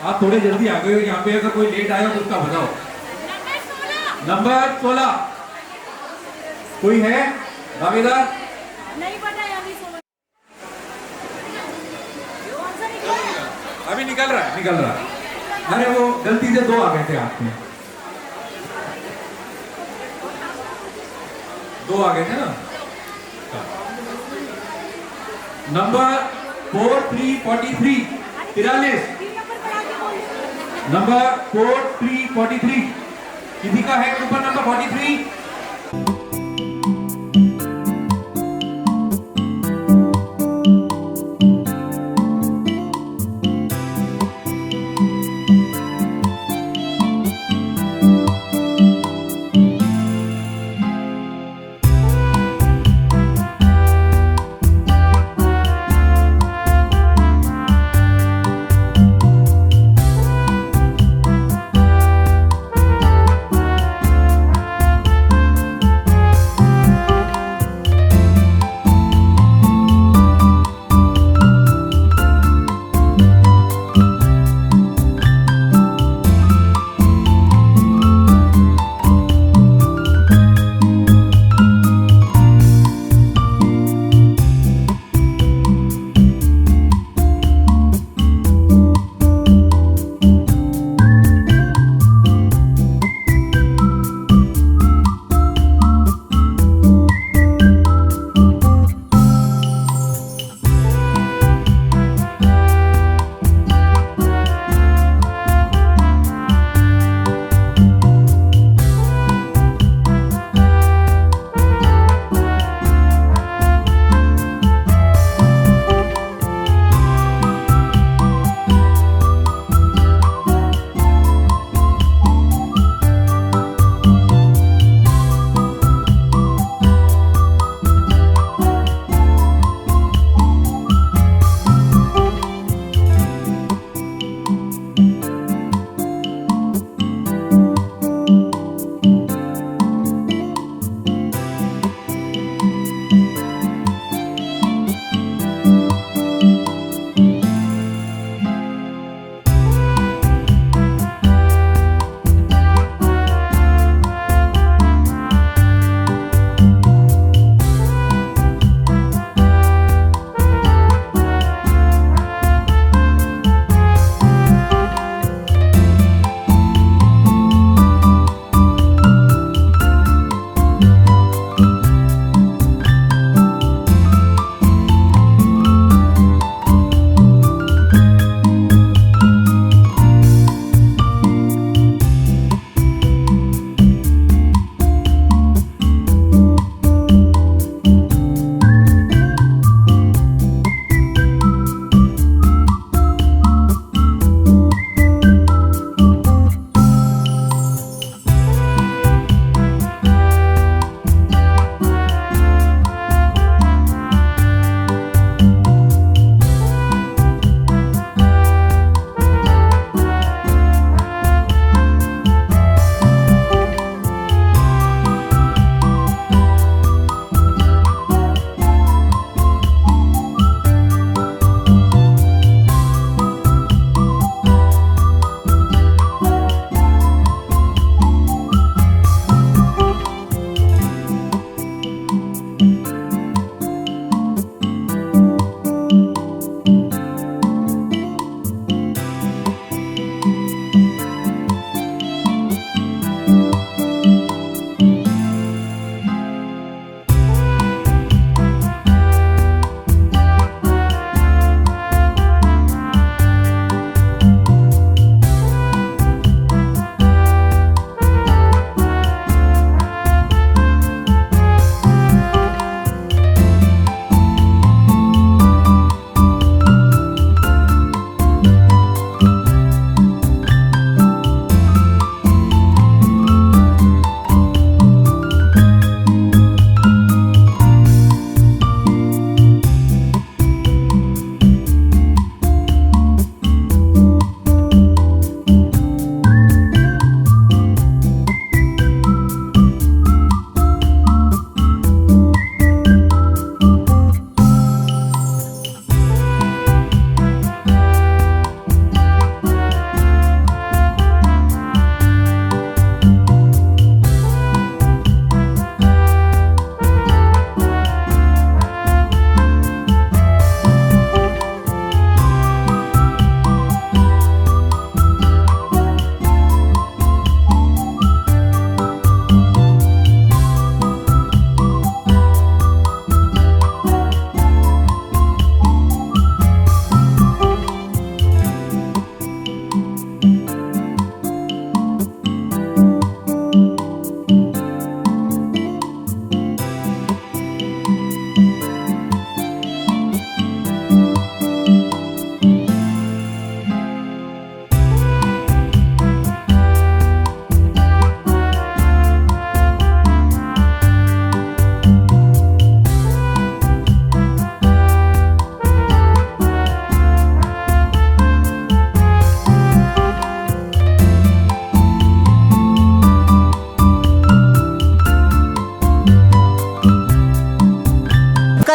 आप थोड़े जल्दी आ गए हो। यहाँ पे अगर कोई लेट आया तो उसका बताओ। नंबर 16 कोई है दावेदार? नहीं पता है अभी अभी निकल रहा है। अरे वो गलती से 2 आ गए थे आपके। 2 आ गए थे ना। नंबर 4343 43 नंबर 4343 किसी का है कूपन नंबर 43?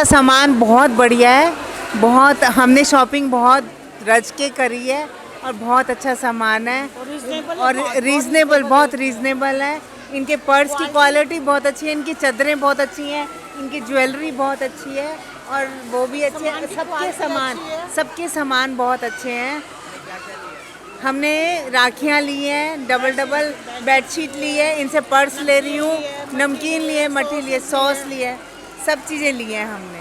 का सामान बहुत बढ़िया है, बहुत हमने शॉपिंग बहुत रज के करी है और बहुत अच्छा सामान है और रीज़नेबल, बहुत रीज़नेबल है। इनके पर्स की क्वालिटी बहुत अच्छी है, इनकी चादरें बहुत अच्छी हैं, इनकी ज्वेलरी बहुत अच्छी है और वो भी अच्छे हैं। सबके सामान बहुत अच्छे हैं। हमने राखियाँ ली हैं, डबल बेडशीट ली है, इनसे पर्स ले रही हूँ, नमकीन लिए, मठी लिए, सॉस लिए, सब चीज़ें ली हैं हमने।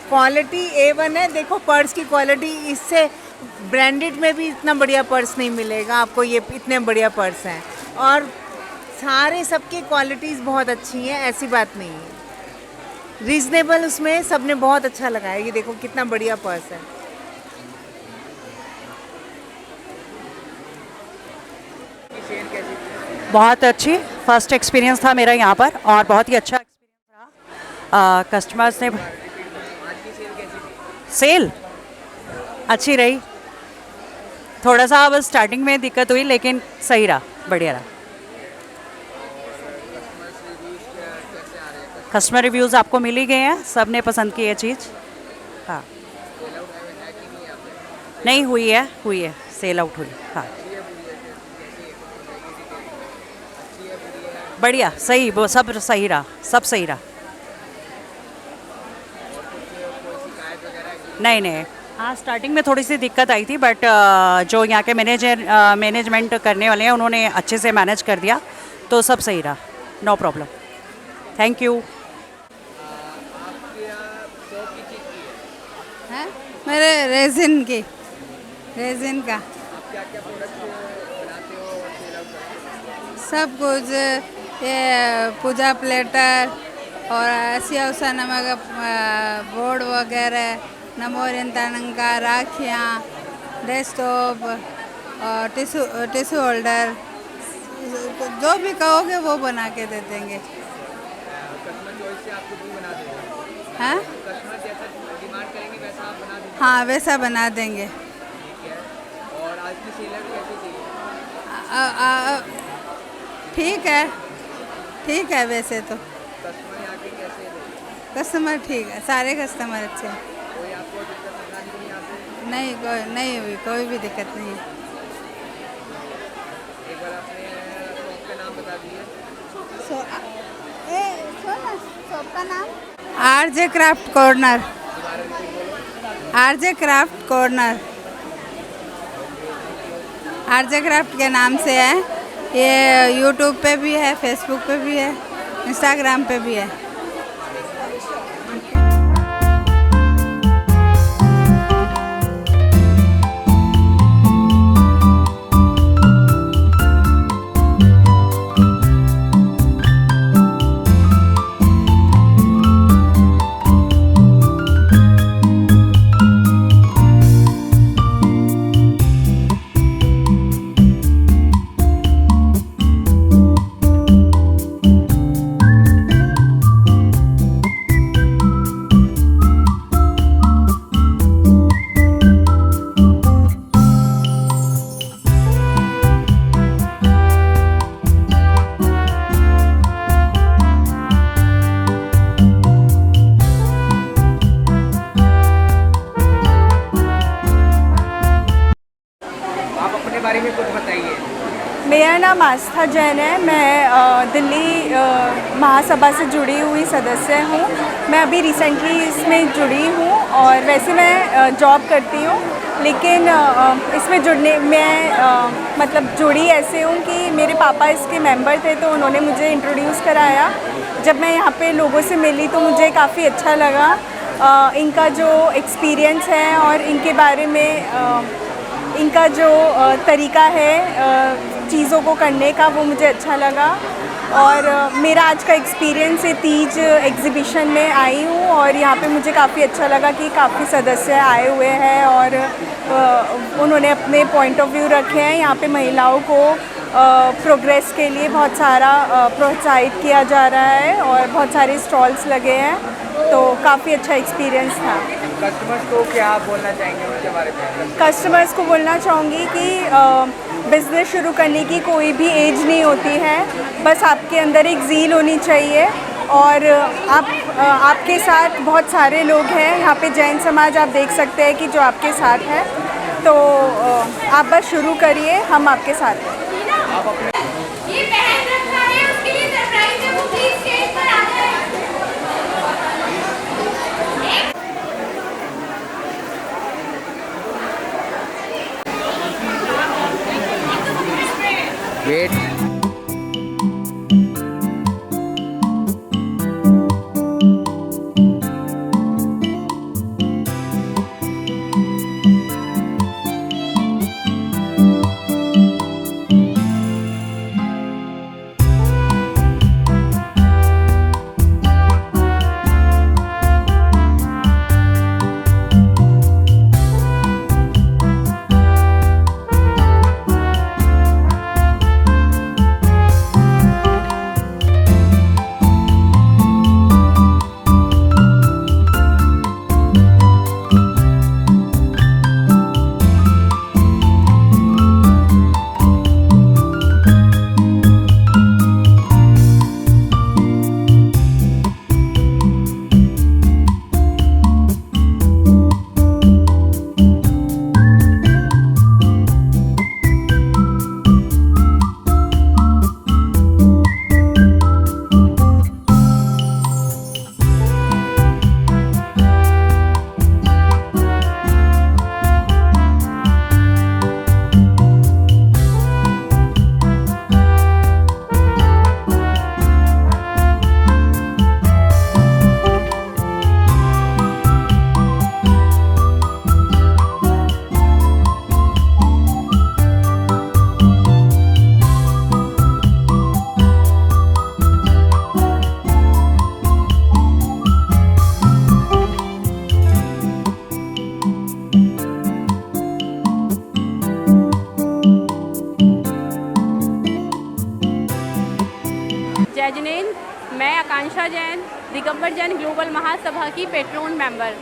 क्वालिटी A1 है। देखो पर्स की क्वालिटी, इससे ब्रांडेड में भी इतना बढ़िया पर्स नहीं मिलेगा आपको, ये इतने बढ़िया पर्स हैं और सारे सबकी क्वालिटीज़ बहुत अच्छी हैं, ऐसी बात नहीं है। रीज़नेबल उसमें सबने बहुत अच्छा लगाया। ये देखो कितना बढ़िया पर्स है। बहुत अच्छी फर्स्ट एक्सपीरियंस था मेरा यहाँ पर और बहुत ही अच्छा एक्सपीरियंस रहा। कस्टमर्स ने सेल अच्छी रही, थोड़ा सा बस स्टार्टिंग में दिक्कत हुई लेकिन सही रहा, बढ़िया रहा। कस्टमर रिव्यूज़ आपको मिल ही गए हैं, सब ने पसंद की ये चीज़। हाँ नहीं हुई है सेल आउट हुई। हाँ बढ़िया, सही, वो सब सही रहा, सब सही रहा। नहीं हाँ स्टार्टिंग में थोड़ी सी दिक्कत आई थी बट जो यहाँ के मैनेजमेंट करने वाले हैं उन्होंने अच्छे से मैनेज कर दिया, तो सब सही रहा, नो प्रॉब्लम। Thank you. है मेरे रेजिन का सब कुछ, ये पूजा प्लेटर और सियाउसा नमक बोर्ड वगैरह, नमोरियंतानंगा, राखियाँ, डेस्कटॉप और टिश्यू होल्डर, जो भी कहोगे वो बना के दे देंगे। हाँ हाँ वैसा बना देंगे। और आज की सेल कैसी थी? ठीक है वैसे तो। कस्टमर यहाँ के कैसे थे? कस्टमर ठीक है, सारे कस्टमर अच्छे हैं। कोई आपको दिक्कत परेशानी तो नहीं आती? नहीं हुई, कोई भी दिक्कत नहीं है। एक बार अपने शॉप का नाम बता दीजिए। शॉप का नाम RJ craft corner. RJ craft corner, RJ craft के नाम से है ये। यूट्यूब पे भी है, फेसबुक पे भी है, इंस्टाग्राम पे भी है। मेरा नाम आस्था जैन है। मैं दिल्ली महासभा से जुड़ी हुई सदस्य हूँ। मैं अभी रिसेंटली इसमें जुड़ी हूँ और वैसे मैं जॉब करती हूँ, लेकिन इसमें जुड़ने मैं मतलब जुड़ी ऐसे हूँ कि मेरे पापा इसके मेंबर थे तो उन्होंने मुझे इंट्रोड्यूस कराया। जब मैं यहाँ पे लोगों से मिली तो मुझे काफ़ी अच्छा लगा। इनका जो एक्सपीरियंस है और इनके बारे में इनका जो तरीका है चीज़ों को करने का, वो मुझे अच्छा लगा। और मेरा आज का एक्सपीरियंस है, तीज एग्ज़िबिशन में आई हूँ और यहाँ पे मुझे काफ़ी अच्छा लगा कि काफ़ी सदस्य आए हुए हैं और उन्होंने अपने पॉइंट ऑफ व्यू रखे हैं। यहाँ पे महिलाओं को प्रोग्रेस के लिए बहुत सारा प्रोत्साहित किया जा रहा है और बहुत सारे स्टॉल्स लगे हैं, तो काफ़ी अच्छा एक्सपीरियंस था। कस्टमर्स को क्या बोलना चाहेंगे उसके बारे में? कस्टमर्स को बोलना चाहूँगी कि बिज़नेस शुरू करने की कोई भी एज नहीं होती है, बस आपके अंदर एक ज़ील होनी चाहिए और आपके साथ बहुत सारे लोग हैं। यहाँ पे जैन समाज आप देख सकते हैं कि जो आपके साथ है, तो आप बस शुरू करिए, हम आपके साथ हैं। ये पहन रखा है, उसके लिए सरप्राइज है, वो प्लीज स्टेज पर आ जाए। वेट जय जिनेंद्र, मैं आकांक्षा जैन, दिगंबर जैन ग्लोबल महासभा की पेट्रोन मेंबर।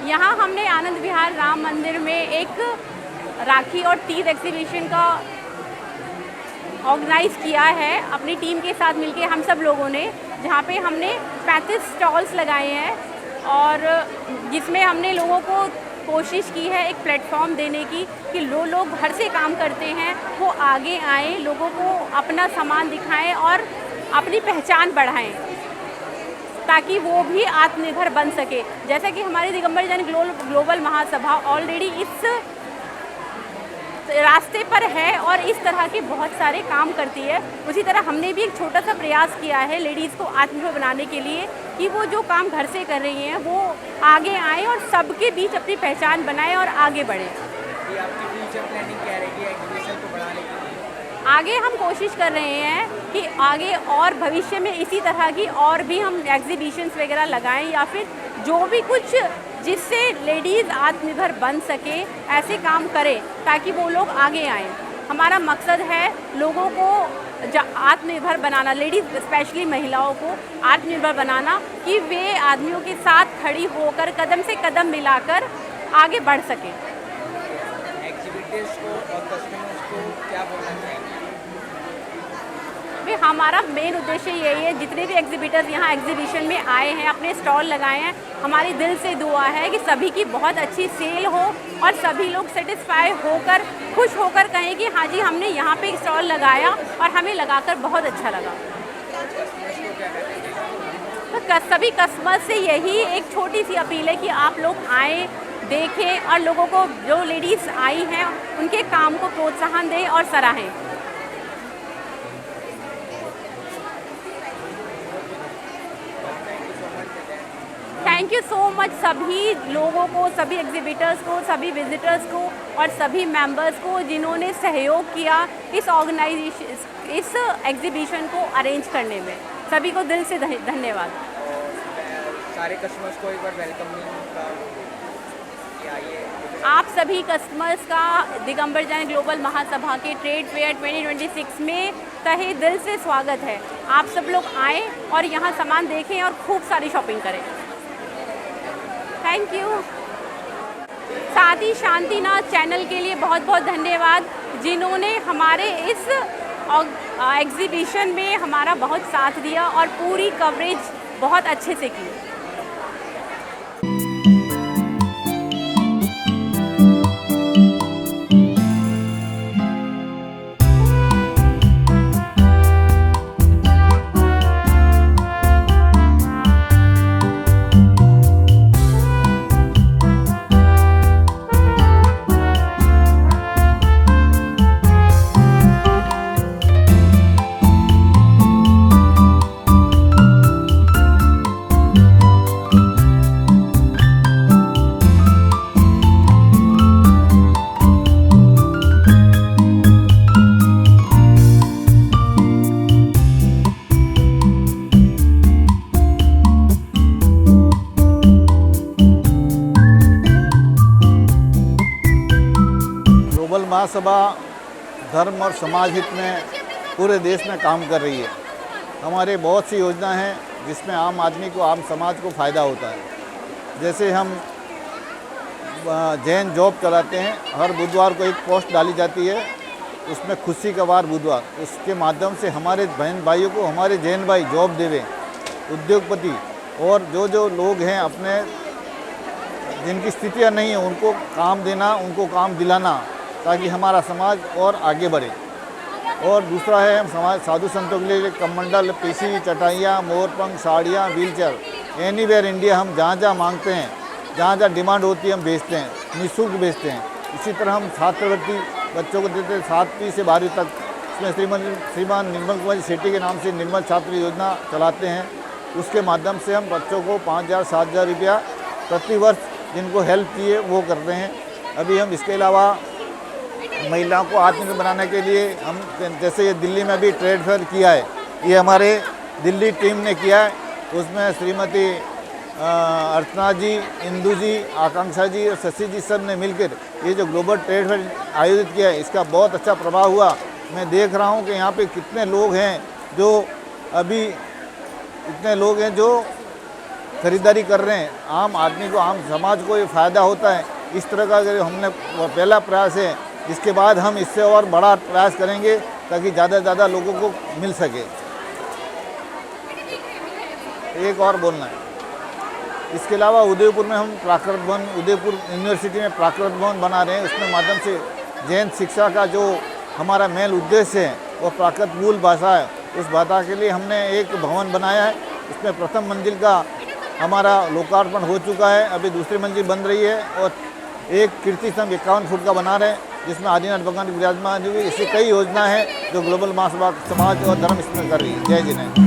यहाँ हमने आनंद विहार राम मंदिर में एक राखी और तीज एग्जीबिशन का ऑर्गेनाइज किया है अपनी टीम के साथ मिलके हम सब लोगों ने, जहाँ पे हमने 35 स्टॉल्स लगाए हैं और जिसमें हमने लोगों को कोशिश की है एक प्लेटफॉर्म देने की कि लोग घर से काम करते हैं वो आगे आएँ, लोगों को अपना सामान दिखाएं और अपनी पहचान बढ़ाएं ताकि वो भी आत्मनिर्भर बन सके। जैसा कि हमारी दिगंबर जैन ग्लोबल महासभा ऑलरेडी इस रास्ते पर है और इस तरह के बहुत सारे काम करती है, उसी तरह हमने भी एक छोटा सा प्रयास किया है लेडीज़ को आत्मनिर्भर बनाने के लिए कि वो जो काम घर से कर रही हैं वो आगे आएँ और सबके बीच अपनी पहचान बनाएं और आगे बढ़ें। ये आपकी फ्यूचर प्लानिंग क्या रहेगी एग्जीबिशन को बढ़ाने के लिए? आगे हम कोशिश कर रहे हैं कि आगे और भविष्य में इसी तरह की और भी हम एग्जीबिशंस वगैरह लगाएं या फिर जो भी कुछ जिससे लेडीज़ आत्मनिर्भर बन सके ऐसे काम करें ताकि वो लोग आगे आएँ। हमारा मकसद है लोगों को आत्मनिर्भर बनाना, लेडीज़ स्पेशली महिलाओं को आत्मनिर्भर बनाना कि वे आदमियों के साथ खड़ी होकर कदम से कदम मिलाकर आगे बढ़ सकें। एक्टिविटीज़ को और कस्टमर्स को क्या बोलना चाहेंगे? हमारा मेन उद्देश्य यही है, जितने भी एग्जीबिटर्स यहाँ एग्जीबिशन में आए हैं, अपने स्टॉल लगाए हैं, हमारी दिल से दुआ है कि सभी की बहुत अच्छी सेल हो और सभी लोग सेटिस्फाई होकर खुश होकर कहें कि हाँ जी हमने यहाँ पे स्टॉल लगाया और हमें लगाकर बहुत अच्छा लगा। तो सभी कस्टमर से यही एक छोटी सी अपील है कि आप लोग आएँ, देखें और लोगों को जो लेडीज़ आई हैं उनके काम को प्रोत्साहन दें और सराहें। थैंक यू सो मच सभी लोगों को, सभी एग्जीबिटर्स को, सभी विजिटर्स को और सभी मेंबर्स को जिन्होंने सहयोग किया इस एग्जीबिशन को अरेंज करने में। सभी को दिल से धन्यवाद। सारे कस्टमर्स को एक बार वेलकमिंग का आप सभी कस्टमर्स का दिगंबर जैन ग्लोबल महासभा के ट्रेड फेयर 2026 में तहे दिल से स्वागत है। आप सब लोग आएँ और यहाँ सामान देखें और खूब सारी शॉपिंग करें। Thank you. साथ ही शांतिनाथ चैनल के लिए बहुत बहुत धन्यवाद, जिन्होंने हमारे इस एग्जीबिशन में हमारा बहुत साथ दिया और पूरी कवरेज बहुत अच्छे से की। ग्लोबल महासभा धर्म और समाज हित में पूरे देश में काम कर रही है। हमारे बहुत सी योजना हैं जिसमें आम आदमी को, आम समाज को फ़ायदा होता है। जैसे हम जैन जॉब चलाते हैं, हर बुधवार को एक पोस्ट डाली जाती है, उसमें खुशी का वार बुधवार, उसके माध्यम से हमारे बहन भाइयों को हमारे जैन भाई जॉब देवें, उद्योगपति और जो लोग हैं अपने जिनकी स्थितियाँ नहीं हैं उनको काम देना, उनको काम दिलाना, ताकि हमारा समाज और आगे बढ़े। और दूसरा है हम समाज साधु संतों के लिए कमंडल, पीसी, चटाइयाँ, मोरपंख, साड़ियाँ, व्हीलचेयर, एनीवेयर इंडिया हम जहाँ जहाँ मांगते हैं, जहाँ जहाँ डिमांड होती है हम बेचते हैं, निःशुल्क बेचते हैं। इसी तरह हम छात्रवृत्ति बच्चों को देते हैं 7वीं से 12वीं तक। इसमें श्रीमान निर्मल कुमार सेठी के नाम से निर्मल छात्र योजना चलाते हैं। उसके माध्यम से हम बच्चों को 5,000-7,000 रुपया प्रति वर्ष जिनको हेल्प चाहिए वो करते हैं। अभी हम इसके अलावा महिलाओं को आत्मनिर्भर बनाने के लिए हम जैसे ये दिल्ली में भी ट्रेड फेयर किया है, ये हमारे दिल्ली टीम ने किया है। उसमें श्रीमती अर्चना जी, इंदू जी, आकांक्षा जी और शशि जी सब ने मिलकर ये जो ग्लोबल ट्रेड फेयर आयोजित किया है, इसका बहुत अच्छा प्रभाव हुआ। मैं देख रहा हूँ कि यहाँ पे कितने लोग हैं जो अभी इतने लोग हैं जो खरीदारी कर रहे हैं। आम आदमी को, आम समाज को ये फ़ायदा होता है। इस तरह का अगर हमने पहला प्रयास है, इसके बाद हम इससे और बड़ा प्रयास करेंगे ताकि ज़्यादा से ज़्यादा लोगों को मिल सके। एक और बोलना है, इसके अलावा उदयपुर में हम प्राकृत भवन, उदयपुर यूनिवर्सिटी में प्राकृत भवन बना रहे हैं। उसमें माध्यम से जैन शिक्षा का जो हमारा मेन उद्देश्य है वो प्राकृत मूल भाषा है। उस भाषा के लिए हमने एक भवन बनाया है। इसमें प्रथम मंजिल का हमारा लोकार्पण हो चुका है, अभी दूसरी मंजिल बन रही है और एक कीर्ति स्तंभ 51 फुट का बना रहे हैं जिसमें आदिनाथ भगवान की विराजमान हुई। ऐसी कई योजनाएं हैं जो ग्लोबल महासभा समाज और धर्म इसमें कर रही है। जय जिनेन्द्र।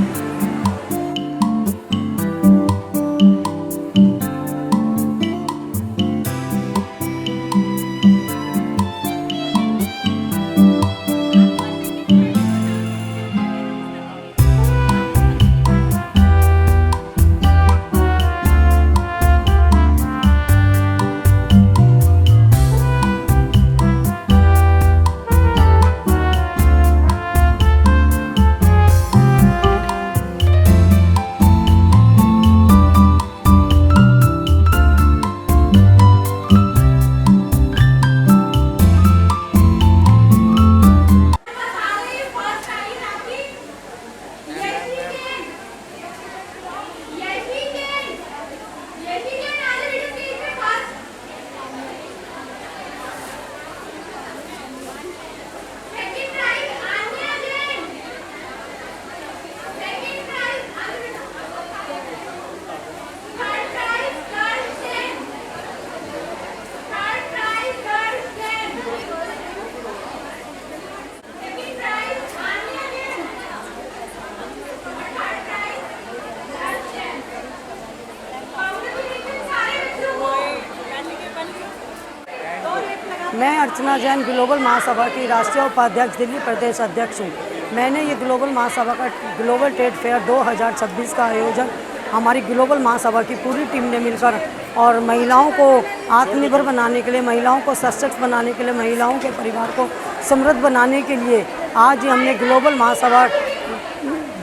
मैं अर्चना जैन ग्लोबल महासभा की राष्ट्रीय उपाध्यक्ष, दिल्ली प्रदेश अध्यक्ष हूँ। मैंने ये ग्लोबल महासभा का ग्लोबल ट्रेड फेयर 2026 का आयोजन हमारी ग्लोबल महासभा की पूरी टीम ने मिलकर और महिलाओं को आत्मनिर्भर बनाने के लिए, महिलाओं को सशक्त बनाने के लिए, महिलाओं के परिवार को समृद्ध बनाने के लिए आज हमने ग्लोबल महासभा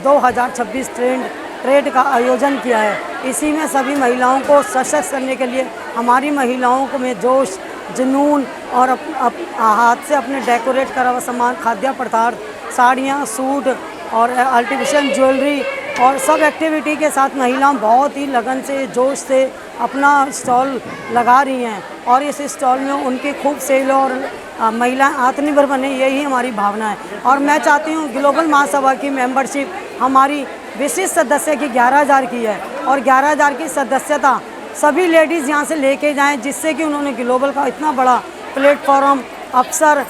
2026 ट्रेड का आयोजन किया है। इसी में सभी महिलाओं को सशक्त करने के लिए, हमारी महिलाओं को में जोश जुनून और हाथ से अपने डेकोरेट करा हुआ सामान, खाद्य पदार्थ, साड़ियाँ, सूट और आर्टिफिशियल ज्वेलरी और सब एक्टिविटी के साथ महिलाएं बहुत ही लगन से, जोश से अपना स्टॉल लगा रही हैं और इस स्टॉल में उनकी खूब सेल और महिलाएं आत्मनिर्भर बने, यही हमारी भावना है। और मैं चाहती हूँ ग्लोबल महासभा की मेंबरशिप हमारी विशिष्ट सदस्य की 11,000 की है और 11,000 की सदस्यता सभी लेडीज़ यहाँ से लेके जाएं, जिससे कि उन्होंने ग्लोबल का इतना बड़ा प्लेटफॉर्म अवसर,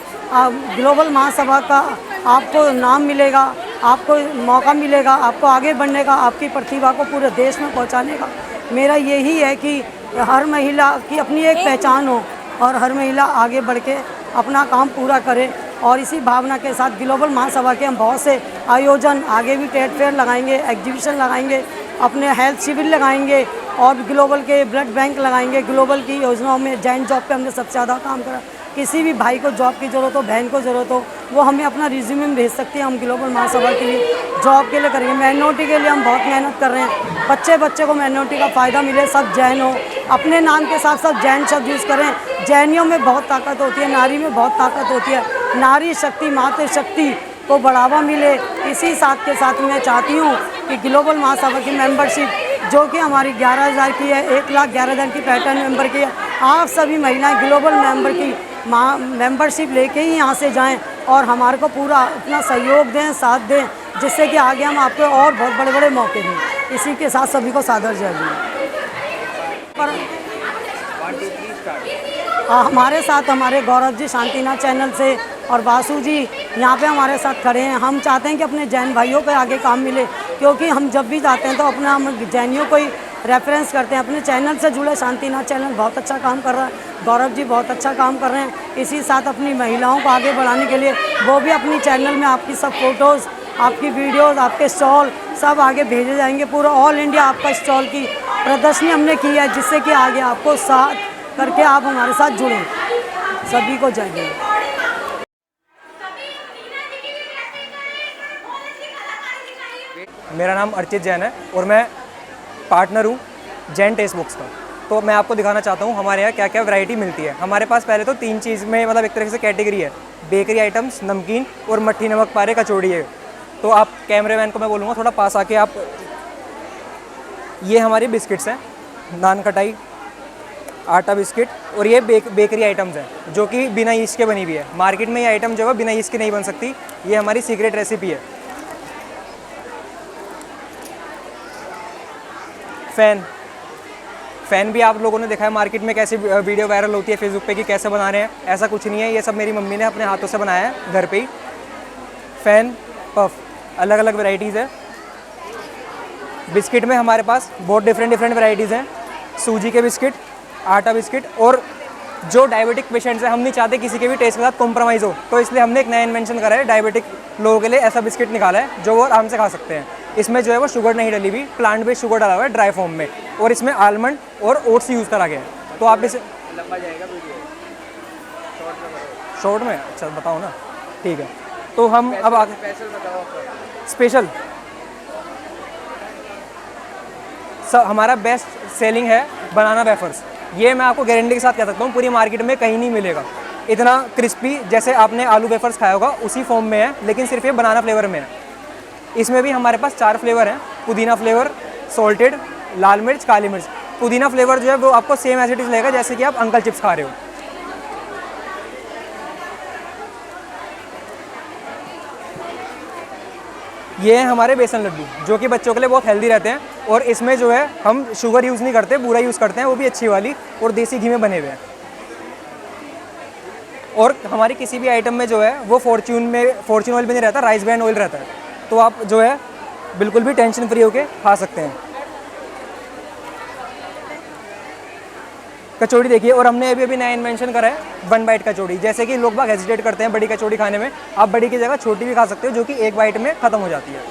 ग्लोबल महासभा का आपको नाम मिलेगा, आपको मौका मिलेगा, आपको आगे बढ़ने का, आपकी प्रतिभा को पूरे देश में पहुँचाने का। मेरा यही है कि हर महिला की अपनी एक पहचान हो और हर महिला आगे बढ़ के अपना काम पूरा करे। और इसी भावना के साथ ग्लोबल महासभा के हम बहुत से आयोजन आगे भी ट्रेड फेयर लगाएंगे, एग्जीबिशन लगाएंगे, अपने हेल्थ शिविर लगाएंगे और ग्लोबल के ब्लड बैंक लगाएंगे। ग्लोबल की योजनाओं में जैन जॉब पे हमने सबसे ज़्यादा काम करा। किसी भी भाई को जॉब की ज़रूरत हो, बहन को ज़रूरत हो, वो हमें अपना रिज्यूमे भेज सकते हैं, हम ग्लोबल महासभा के लिए जॉब के लिए करेंगे। माइनॉरिटी के लिए हम बहुत मेहनत कर रहे हैं, बच्चे को माइनॉरिटी का फ़ायदा मिले, सब जैन हो, अपने नाम के साथ सब जैन शब्द यूज़ करें। जैनियों में बहुत ताकत होती है, नारी में बहुत ताकत होती है, नारी शक्ति, मातृशक्ति को बढ़ावा मिले। इसी साथ के साथ मैं चाहती हूँ कि ग्लोबल महासभा की मेंबरशिप जो कि हमारी 11,000 की है, 1,11,000 की पैटर्न मेंबर की है, आप सभी महिलाएं ग्लोबल मेंबर की मेंबरशिप लेके ही यहाँ से जाएं और हमारे को पूरा अपना सहयोग दें, साथ दें, जिससे कि आगे हम आपको और बहुत बड़े बड़े मौके दें। इसी के साथ सभी को सादर जय पर हमारे साथ हमारे गौरव जी शांतिनाथ चैनल से और वासु जी यहाँ पे हमारे साथ खड़े हैं। हम चाहते हैं कि अपने जैन भाइयों को आगे काम मिले, क्योंकि हम जब भी जाते हैं तो अपना हम जैनियों को ही रेफरेंस करते हैं। अपने चैनल से जुड़े शांतिनाथ चैनल बहुत अच्छा काम कर रहा है, गौरव जी बहुत अच्छा काम कर रहे हैं। इसी साथ अपनी महिलाओं को आगे बढ़ाने के लिए वो भी अपनी चैनल में आपकी सब फोटोज़, आपकी वीडियोस, आपके स्टॉल सब आगे भेजे जाएंगे। पूरा ऑल इंडिया आपका स्टॉल की प्रदर्शनी हमने की है, जिससे कि आगे आपको साथ करके आप हमारे साथ जुड़ें। सभी को जय हिंद। मेरा नाम अर्चित जैन है और मैं पार्टनर हूँ जैन टेस्ट बुक्स का। तो मैं आपको दिखाना चाहता हूँ हमारे यहाँ क्या क्या वैरायटी मिलती है। हमारे पास पहले तो 3 चीज़ में मतलब एक तरह से कैटेगरी है, बेकरी आइटम्स, नमकीन और मट्ठी नमक पारे कचौड़ी है। तो आप कैमरेमैन को मैं बोलूँगा थोड़ा पास आके आप, ये हमारी बिस्किट्स हैं, नान खटाई, आटा बिस्किट, और ये बेकरी आइटम्स हैं जो कि बिना यीस्ट के बनी हुई है। मार्केट में ये आइटम जो है बिना यीस्ट के नहीं बन सकती, ये हमारी सीक्रेट रेसिपी है। फ़ैन भी आप लोगों ने देखा है मार्केट में कैसे वीडियो वायरल होती है फेसबुक पे कि कैसे बना रहे हैं, ऐसा कुछ नहीं है, ये सब मेरी मम्मी ने अपने हाथों से बनाया है घर पे ही। फ़ैन, पफ, अलग अलग वैराइटीज़ है। बिस्किट में हमारे पास बहुत डिफरेंट वैराइटीज़ हैं, सूजी के बिस्किट, आटा बिस्किट, और जो डायबिटिक पेशेंट्स हैं हम नहीं चाहते किसी के भी टेस्ट के साथ कॉम्प्रोमाइज़ हो, तो इसलिए हमने एक नया इन्वेंशन करा है, डायबिटिक लोगों के लिए ऐसा बिस्किट निकाला है जो वो आराम से खा सकते हैं। इसमें जो है वो शुगर नहीं डली हुई, प्लांट बेस्ड शुगर डाला हुआ है ड्राई फॉर्म में, और इसमें आलमंड और ओट्स यूज़ करा गया है। तो आप इसे लंबा जाएगा वीडियो, शॉर्ट में, अच्छा बताओ ना, ठीक है। तो हम अब आगे स्पेशल बताओ। स्पेशल हमारा बेस्ट सेलिंग है बनाना वेफर्स। ये मैं आपको गारंटी के साथ कह सकता हूँ पूरी मार्केट में कहीं नहीं मिलेगा इतना क्रिस्पी। जैसे आपने आलू वेफर्स खाया होगा उसी फॉर्म में है, लेकिन सिर्फ ये बनाना फ्लेवर में है। इसमें भी हमारे पास 4 फ्लेवर हैं, पुदीना फ्लेवर, सॉल्टेड, लाल मिर्च, काली मिर्च। पुदीना फ्लेवर जो है वो आपको सेम एज इट इज़ लगेगा जैसे कि आप अंकल चिप्स खा रहे हो। ये हैं हमारे बेसन लड्डू जो कि बच्चों के लिए बहुत हेल्दी रहते हैं, और इसमें जो है हम शुगर यूज़ नहीं करते, बूरा यूज़ करते हैं, वो भी अच्छी वाली, और देसी घी में बने हुए हैं। और हमारी किसी भी आइटम में जो है वो फॉर्च्यून ऑयल भी नहीं रहता, राइस ब्रान ऑयल रहता है, तो आप जो है बिल्कुल भी टेंशन फ्री होके खा सकते हैं। कचौड़ी देखिए, और हमने अभी नया इन्वेंशन करा है 1 बाइट कचौड़ी। जैसे कि लोग बाग हेजिटेट करते हैं बड़ी कचौड़ी खाने में, आप बड़ी की जगह छोटी भी खा सकते हो जो कि 1 बाइट में ख़त्म हो जाती है।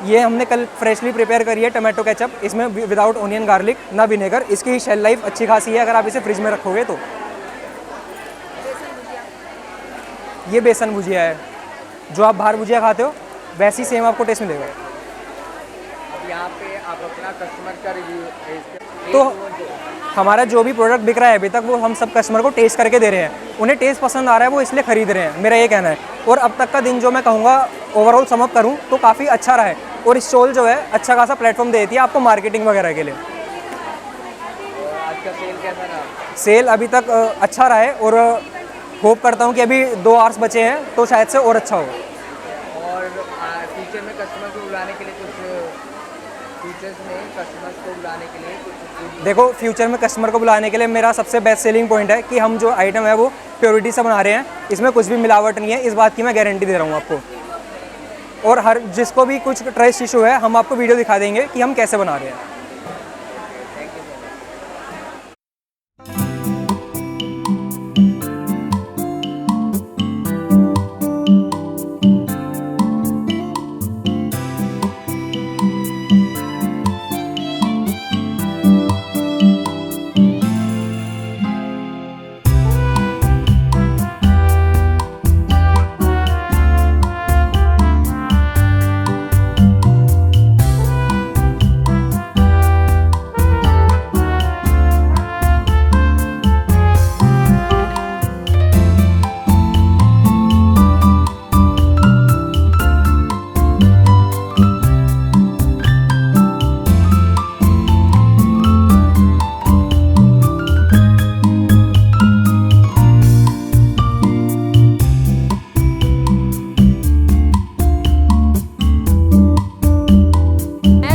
ये हमने कल फ्रेशली प्रिपेयर करी है टमाटो केचप, इसमें विदाउट ऑनियन गार्लिक, ना विनेगर। इसकी शेल लाइफ अच्छी खासी है अगर आप इसे फ्रिज में रखोगे तो। ये बेसन भुजिया है, जो आप बाहर भुजिया खाते हो वैसी सेम आपको टेस्ट मिलेगा। अब यहाँ पे आप अपना कस्टमर का रिव्यू तो हमारा जो भी प्रोडक्ट बिक रहा है अभी तक वो हम सब कस्टमर को टेस्ट करके दे रहे हैं, उन्हें टेस्ट पसंद आ रहा है वो इसलिए ख़रीद रहे हैं, मेरा ये कहना है। और अब तक का दिन जो मैं कहूँगा ओवरऑल समअप करूँ तो काफ़ी अच्छा रहा है, और स्टॉल जो है अच्छा खासा प्लेटफॉर्म दे देती है आपको मार्केटिंग वगैरह के लिए। आज का सेल कैसा रहा? सेल अभी तक अच्छा रहा है, और होप करता हूँ कि अभी 2 आवर्स बचे हैं तो शायद से और अच्छा हो। और फ्यूचर में कस्टमर को बुलाने के लिए कुछ फीचर्स में कस्टमर्स को बुलाने के लिए कुछ देखो, फ्यूचर में कस्टमर को बुलाने के लिए मेरा सबसे बेस्ट सेलिंग पॉइंट है कि हम जो आइटम है वो प्योरिटी से बना रहे हैं, इसमें कुछ भी मिलावट नहीं है, इस बात की मैं गारंटी दे रहा हूँ आपको। और हर जिसको भी कुछ ट्रस्ट इशू है हम आपको वीडियो दिखा देंगे कि हम कैसे बना रहे हैं।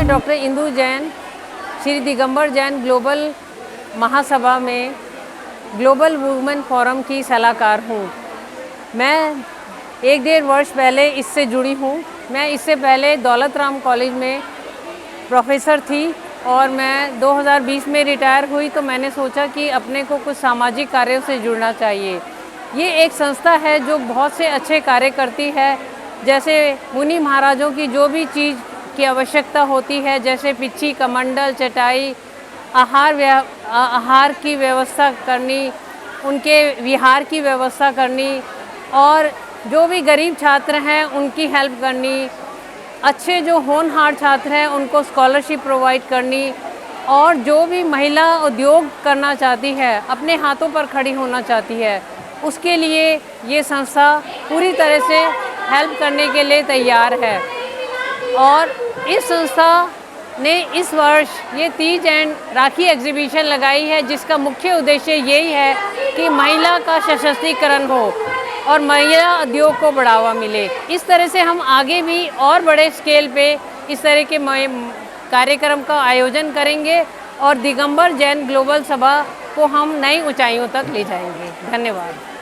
डॉक्टर इंदु जैन श्री दिगंबर जैन ग्लोबल महासभा में ग्लोबल वुमेन फोरम की सलाहकार हूँ। मैं 1-1.5 वर्ष पहले इससे जुड़ी हूँ। मैं इससे पहले दौलत राम कॉलेज में प्रोफेसर थी और मैं 2020 में रिटायर हुई, तो मैंने सोचा कि अपने को कुछ सामाजिक कार्यों से जुड़ना चाहिए। ये एक संस्था है जो बहुत से अच्छे कार्य करती है, जैसे मुनि महाराजों की जो भी चीज़ की आवश्यकता होती है, जैसे पिच्ची, कमंडल, चटाई, आहार की व्यवस्था करनी, उनके विहार की व्यवस्था करनी, और जो भी गरीब छात्र हैं उनकी हेल्प करनी, अच्छे जो होनहार छात्र हैं उनको स्कॉलरशिप प्रोवाइड करनी, और जो भी महिला उद्योग करना चाहती है, अपने हाथों पर खड़ी होना चाहती है, उसके लिए ये संस्था पूरी तरह से हेल्प करने के लिए तैयार है। और इस संस्था ने इस वर्ष ये तीज एंड राखी एग्जीबिशन लगाई है, जिसका मुख्य उद्देश्य यही है कि महिला का सशक्तिकरण हो और महिला उद्योग को बढ़ावा मिले। इस तरह से हम आगे भी और बड़े स्केल पे इस तरह के कार्यक्रम का आयोजन करेंगे और दिगंबर जैन ग्लोबल सभा को हम नई ऊंचाइयों तक ले जाएंगे। धन्यवाद।